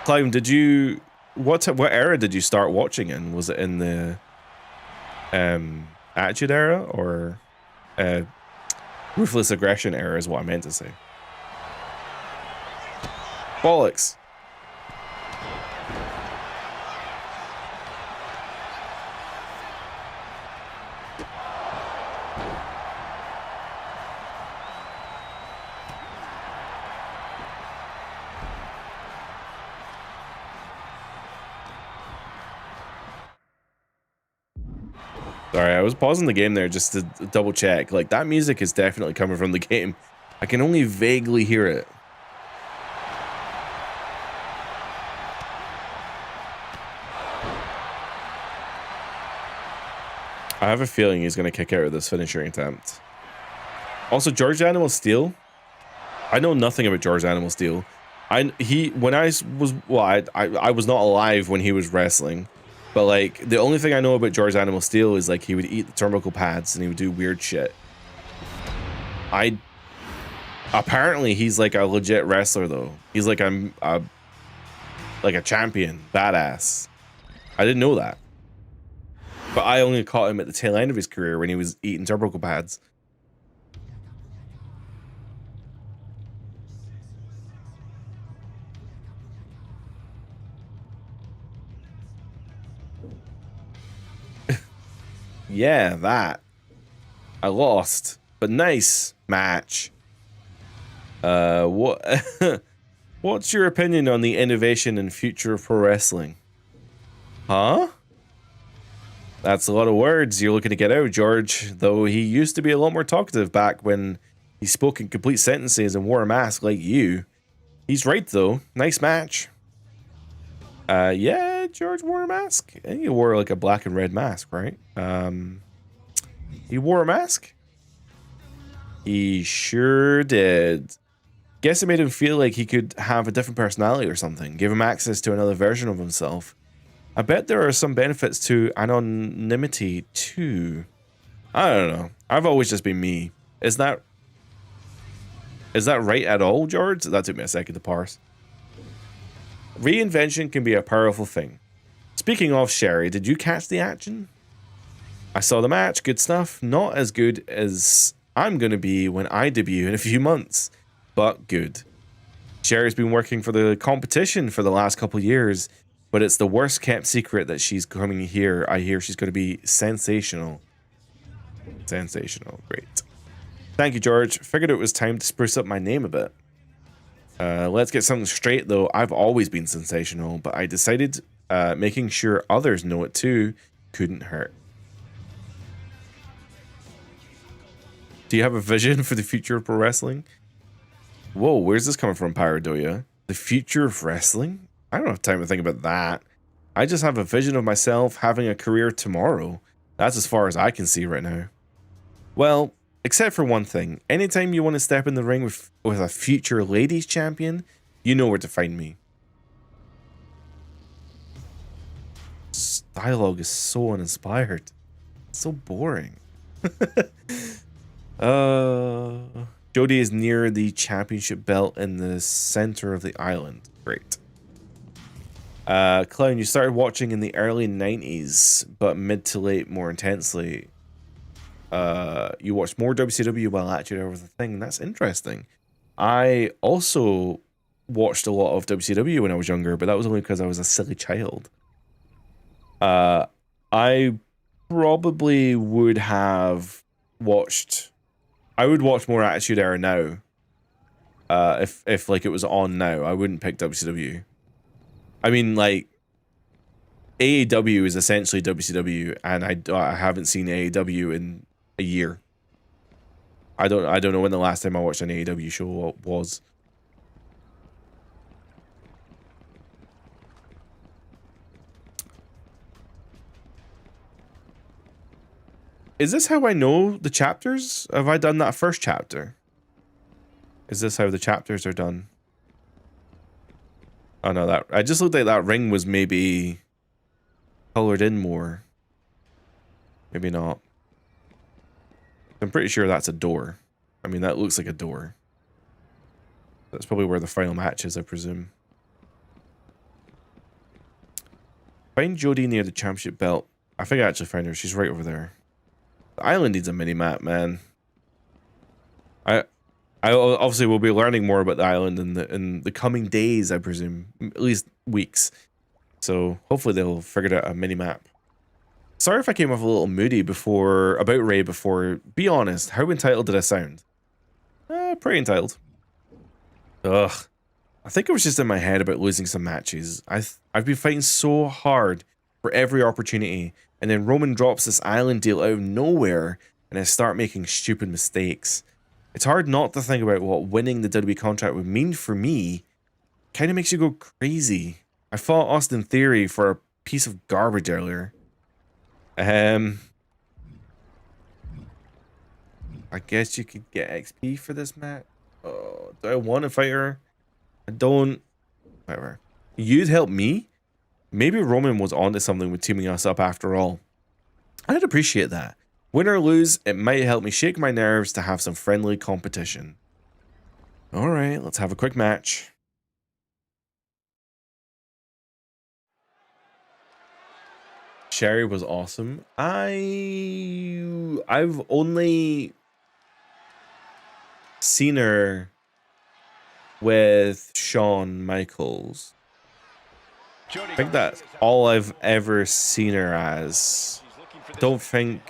Clive, did you... What era did you start watching in? Was it in the Attitude Era or Ruthless Aggression era is what I meant to say. Bollocks. Sorry, I was pausing the game there just to double check. Like, that music is definitely coming from the game. I can only vaguely hear it. I have a feeling he's going to kick out of this finishing attempt. Also, George Animal Steel. I know nothing about George Animal Steel. I was not alive when he was wrestling, but like the only thing I know about George Animal Steel is like he would eat the turnbuckle pads and he would do weird shit. Apparently he's like a legit wrestler though. He's like a champion, badass. I didn't know that. But I only caught him at the tail end of his career when he was eating turnbuckle pads. Yeah, that. I lost, but nice match. What's your opinion on the innovation and future of pro wrestling? Huh? That's a lot of words you're looking to get out, George, though he used to be a lot more talkative back when he spoke in complete sentences and wore a mask like you. He's right, though. Nice match. Yeah, George wore a mask. And he wore like a black and red mask, right? He wore a mask? He sure did. Guess it made him feel like he could have a different personality or something. Give him access to another version of himself. I bet there are some benefits to anonymity too. I don't know. I've always just been me. Is that right at all, George? That took me a second to parse. Reinvention can be a powerful thing. Speaking of Sherry, did you catch the action? I saw the match. Good stuff. Not as good as I'm going to be when I debut in a few months, but good. Sherry's been working for the competition for the last couple years, but it's the worst kept secret that she's coming here. I hear she's going to be sensational. Sensational. Great. Thank you, George. Figured it was time to spruce up my name a bit. Let's get something straight, though. I've always been sensational, but I decided making sure others know it too couldn't hurt. Do you have a vision for the future of pro wrestling? Whoa, where's this coming from, Paradoya? The future of wrestling? I don't have time to think about that. I just have a vision of myself having a career tomorrow. That's as far as I can see right now. Well, except for one thing. Anytime you want to step in the ring with a future ladies champion, you know where to find me. This dialogue is so uninspired. It's so boring. Jody is near the championship belt in the center of the island. Great. Clown, you started watching in the early 90s, but mid to late more intensely. You watched more WCW while Attitude Era was a thing. That's interesting. I also watched a lot of WCW when I was younger, but that was only because I was a silly child. I probably would have watched... I would watch more Attitude Era now. If like it was on now, I wouldn't pick WCW. I mean, like, AEW is essentially WCW, and I haven't seen AEW in a year. I don't know when the last time I watched an AEW show was. Is this how I know the chapters? Have I done that first chapter? Is this how the chapters are done? Oh no, that I just looked like that ring was maybe colored in more. Maybe not. I'm pretty sure that's a door. I mean, that looks like a door. That's probably where the final match is, I presume. Find Jody near the championship belt. I think I actually found her. She's right over there. The island needs a mini-map, man. I obviously will be learning more about the island in the coming days, I presume. At least weeks. So hopefully they'll figure out a mini-map. Sorry if I came off a little moody about Ray before. Be honest, how entitled did I sound? Pretty entitled. Ugh. I think it was just in my head about losing some matches. I've been fighting so hard for every opportunity, and then Roman drops this island deal out of nowhere, and I start making stupid mistakes. It's hard not to think about what winning the WWE contract would mean for me. Kind of makes you go crazy. I fought Austin Theory for a piece of garbage earlier. I guess you could get XP for this match. Oh, do I want to fight her? I don't. Whatever. You'd help me? Maybe Roman was onto something with teaming us up after all. I'd appreciate that. Win or lose, it might help me shake my nerves to have some friendly competition. Alright, let's have a quick match. Sherry was awesome. I've only seen her with Shawn Michaels. I think that's all I've ever seen her as. Don't think.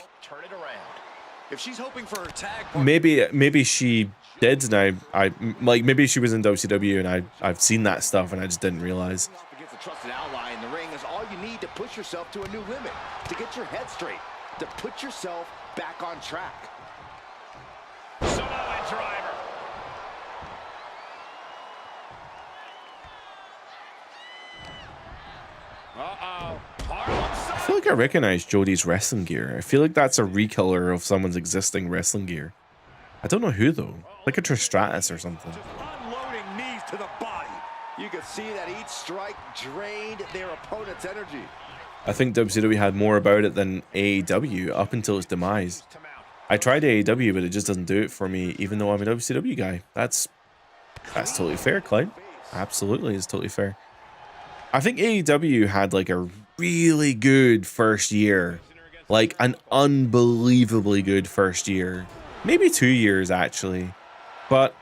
If she's hoping for her tag, Maybe she did, and I like maybe she was in WCW, and I've seen that stuff, and I just didn't realize. Against a trusted ally in the ring is all you need to push yourself to a new limit, to get your head straight, to put yourself back on track. Samoa driver. I feel like I recognize Jody's wrestling gear. I feel like that's a recolor of someone's existing wrestling gear. I don't know who though. Like a Tristratus or something. just unloading knees to the body. You could see that each strike drained their opponent's energy. I think WCW had more about it than AEW up until its demise. I tried AEW, but it just doesn't do it for me, even though I'm a WCW guy. That's totally fair, Clyde. Absolutely, it's totally fair. I think AEW had like a really good first year. Like an unbelievably good first year. Maybe 2 years, actually. But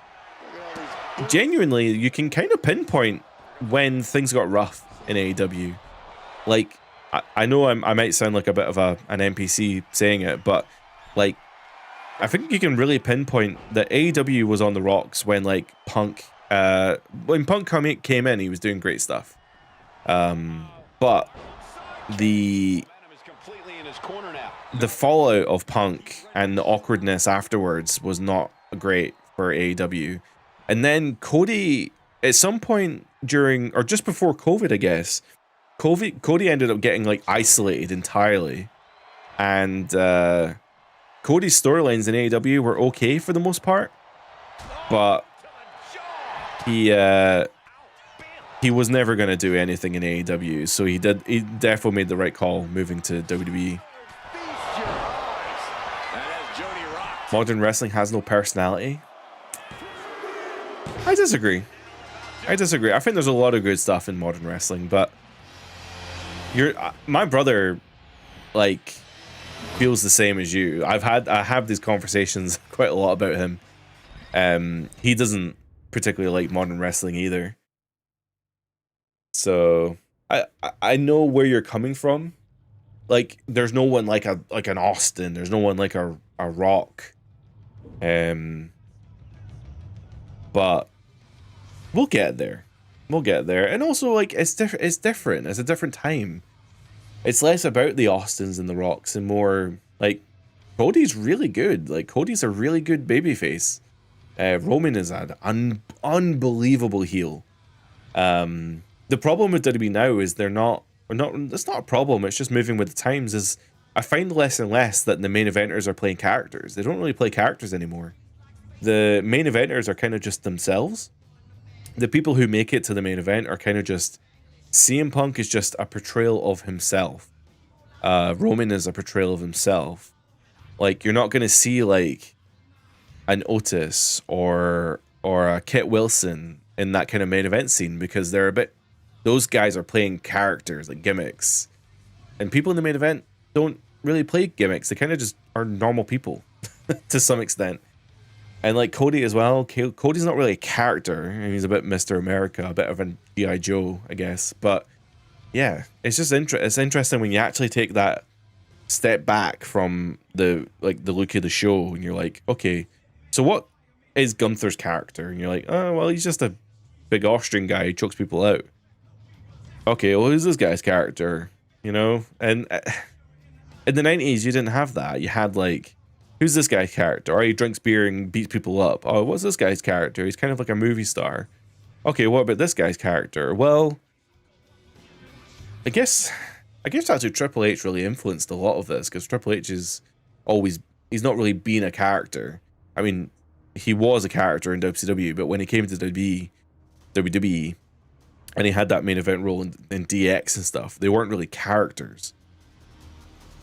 genuinely, you can kind of pinpoint when things got rough in AEW. Like, I know I might sound like a bit of an NPC saying it, but like, I think you can really pinpoint that AEW was on the rocks when like Punk, when Punk came in, he was doing great stuff. But the fallout of Punk and the awkwardness afterwards was not great for AEW. And then Cody, at some point during, or just before COVID, I guess, Cody ended up getting like isolated entirely. And Cody's storylines in AEW were okay for the most part, but he was never going to do anything in AEW, so he definitely made the right call moving to WWE. Modern wrestling has no personality. I disagree. I think there's a lot of good stuff in modern wrestling, but my brother like feels the same as you. I have these conversations quite a lot about him. He doesn't particularly like modern wrestling either. So I know where you're coming from. Like, there's no one like an Austin. There's no one like a Rock. But we'll get there. And also, like, it's different. It's a different time. It's less about the Austins and the Rocks and more like Cody's really good. Like, Cody's a really good babyface. Roman is an unbelievable heel. The problem with WWE now is it's not a problem, it's just moving with the times. Is I find less and less that the main eventers are playing characters. They don't really play characters anymore. The main eventers are kind of just themselves. The people who make it to the main event are kind of just... CM Punk is just a portrayal of himself. Roman is a portrayal of himself. Like, you're not going to see, like, an Otis or a Kit Wilson in that kind of main event scene because they're a bit... Those guys are playing characters, like gimmicks. And people in the main event don't really play gimmicks. They kind of just are normal people to some extent. And like Cody as well. Cody's not really a character. I mean, he's a bit Mr. America, a bit of an G.I. Joe, I guess. But yeah, it's just it's interesting when you actually take that step back from the look of the show and you're like, okay, so what is Gunther's character? And you're like, oh, well, he's just a big Austrian guy who chokes people out. Okay, well, who's this guy's character? You know? And in the 90s, you didn't have that. You had, like, who's this guy's character? Or he drinks beer and beats people up. Oh, what's this guy's character? He's kind of like a movie star. Okay, what about this guy's character? Well, I guess that's who Triple H really influenced a lot of this, because Triple H is always... He's not really been a character. I mean, he was a character in WCW, but when he came to WWE, and he had that main event role in DX and stuff, they weren't really characters.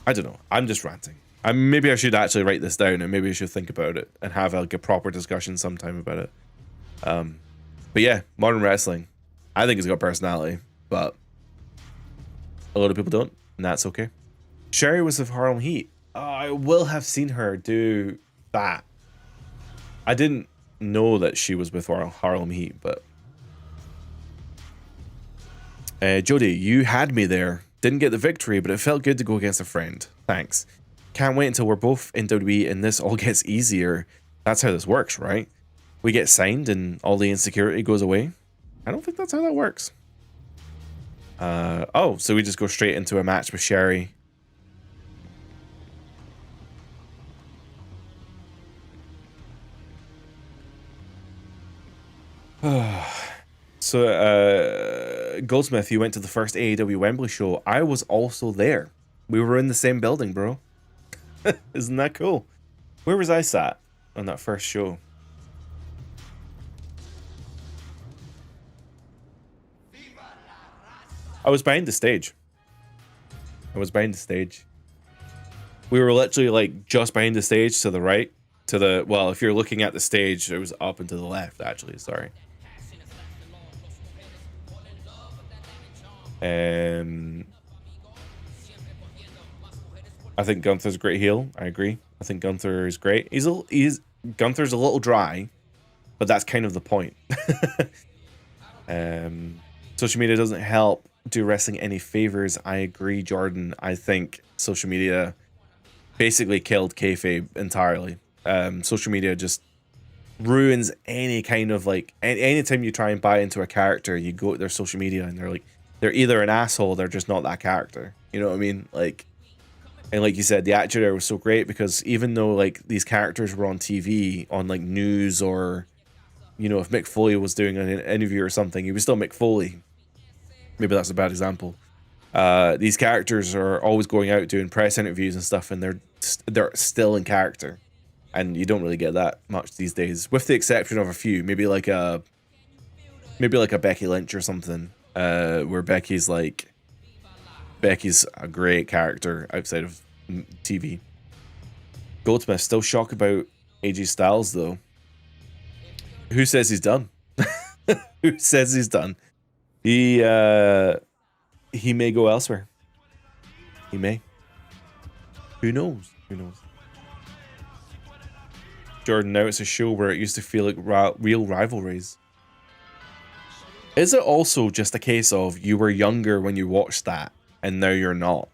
I don't know. I'm just ranting. Maybe I should actually write this down, and maybe I should think about it and have like a proper discussion sometime about it. But yeah, modern wrestling, I think it's got personality, but a lot of people don't, and that's okay. Sherry was of Harlem Heat. Oh, I will have seen her do that. I didn't know that she was with Harlem Heat, but Jody, you had me there. Didn't get the victory, but it felt good to go against a friend. Thanks. Can't wait until we're both in WWE and this all gets easier. That's how this works, right? We get signed and all the insecurity goes away. I don't think that's how that works. Oh, so we just go straight into a match with Sherry. So, Goldsmith, you went to the first AEW Wembley show. I was also there. We were in the same building, bro. Isn't that cool? Where was I sat on that first show? I was behind the stage. We were literally like just behind the stage to the right. Well, if you're looking at the stage, it was up and to the left, actually. Sorry. I think Gunther's a great heel. I agree. I think Gunther is great. Gunther's a little dry, but that's kind of the point. Social media doesn't help do wrestling any favors. I agree, Jordan. I think social media basically killed kayfabe entirely. Social media just ruins any kind of like anytime you try and buy into a character, you go to their social media and they're either an asshole, they're just not that character. You know what I mean? Like, and like you said, the Attitude Era was so great because even though like these characters were on TV, on like news, or you know, if Mick Foley was doing an interview or something, he was still Mick Foley. Maybe that's a bad example. These characters are always going out doing press interviews and stuff, and they're still in character, and you don't really get that much these days, with the exception of a few. Maybe like a Becky Lynch or something, where Becky's a great character outside of TV. Goldsmith still shocked about AJ Styles though. Who says he's done? Who says he's done? He may go elsewhere. He may. Who knows? Who knows? Jordan, now it's a show where it used to feel like real rivalries. Is it also just a case of you were younger when you watched that and now you're not?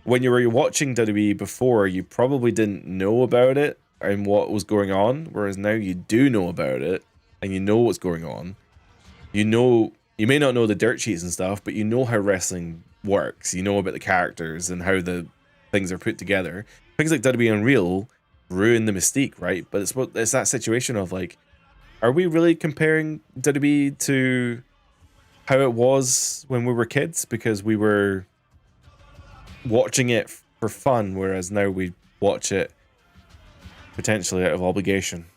When you were watching WWE before, you probably didn't know about it and what was going on, whereas now you do know about it and you know what's going on. You know, you may not know the dirt sheets and stuff, but you know how wrestling works. You know about the characters and how the things are put together. Things like WWE Unreal ruin the mystique, right? But it's that situation of like, are we really comparing WWE to how it was when we were kids? Because we were watching it for fun, whereas now we watch it potentially out of obligation.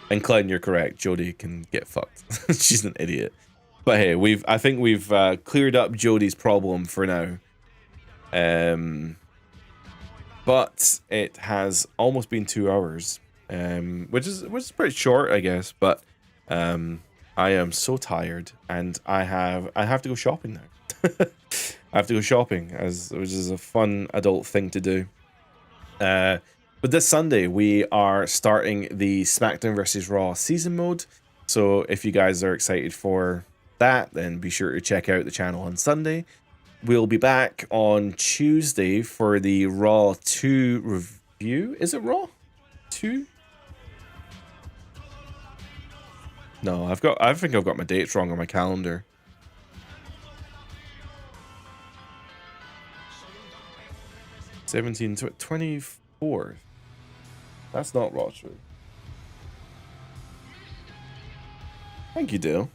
And Clown, you're correct. Jodie can get fucked. She's an idiot. But hey, I think we've cleared up Jodie's problem for now. But it has almost been 2 hours, which is pretty short, I guess. But I am so tired, and I have to go shopping now. I have to go shopping, which is a fun adult thing to do. But this Sunday, we are starting the SmackDown vs. Raw season mode. So if you guys are excited for that, then be sure to check out the channel on Sunday. We'll be back on Tuesday for the Raw 2 review. Is it Raw 2? No, I think I've got my dates wrong on my calendar. '17, 24th. That's not Raw 2. Thank you, Dale.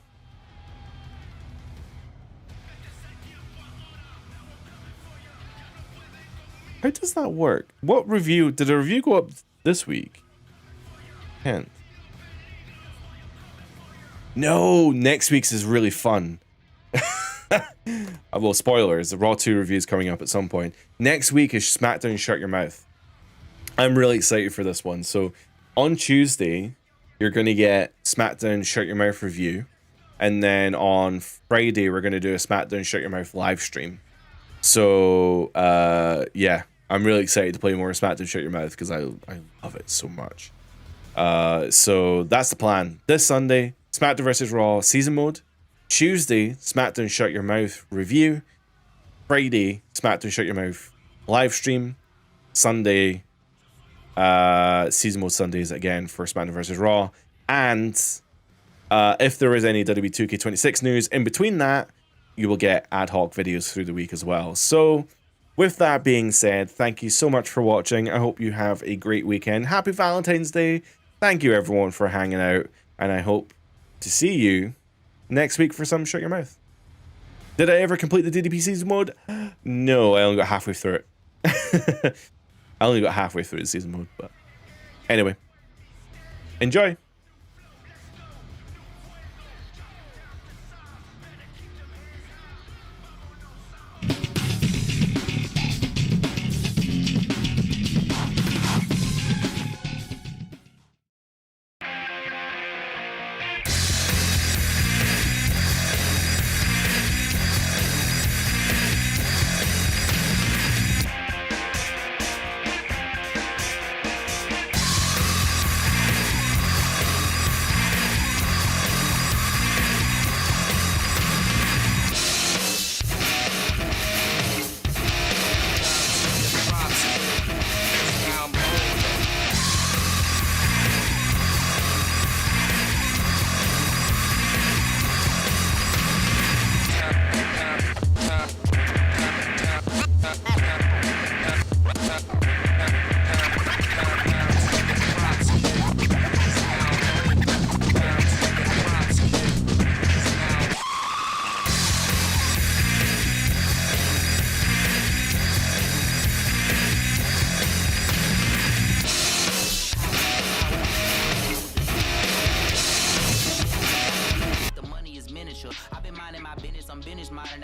How does that work? What review? Did a review go up this week? 10th. No, next week's is really fun. Well, spoilers, the Raw 2 review is coming up at some point. Next week is SmackDown Shut Your Mouth. I'm really excited for this one. So on Tuesday, you're going to get SmackDown Shut Your Mouth review. And then on Friday, we're going to do a SmackDown Shut Your Mouth live stream. So, yeah, I'm really excited to play more SmackDown Shut Your Mouth because I love it so much. So that's the plan. This Sunday, SmackDown vs. Raw season mode. Tuesday, SmackDown Shut Your Mouth review. Friday, SmackDown Shut Your Mouth live stream. Sunday, season mode Sundays again for SmackDown vs. Raw. And if there is any WWE 2K26 news in between that, you will get ad hoc videos through the week as well. So with that being said, thank you so much for watching. I hope you have a great weekend. Happy Valentine's Day. Thank you everyone for hanging out. And I hope to see you next week for some Shut Your Mouth. Did I ever complete the DDP season mode? No, I only got halfway through it. I only got halfway through the season mode, but anyway. Enjoy.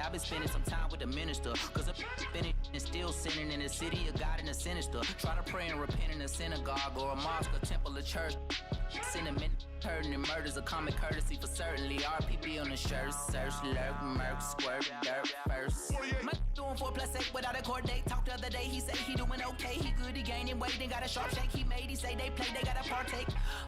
I've been spending some time with the minister, cause I'm finished and still sinning in the city of God in the sinister. Try to pray and repent in a synagogue or a mosque or temple or church. Cinnamon, hurting and murders a common courtesy for certainly. RPB on the shirt, search, lurk, murk, squirt, dirt first. My doing 4+8 without a court date. Talked the other day, he say he doing okay. He good, he gaining weight, and got a sharp shake. He made, he say they play, they gotta partake.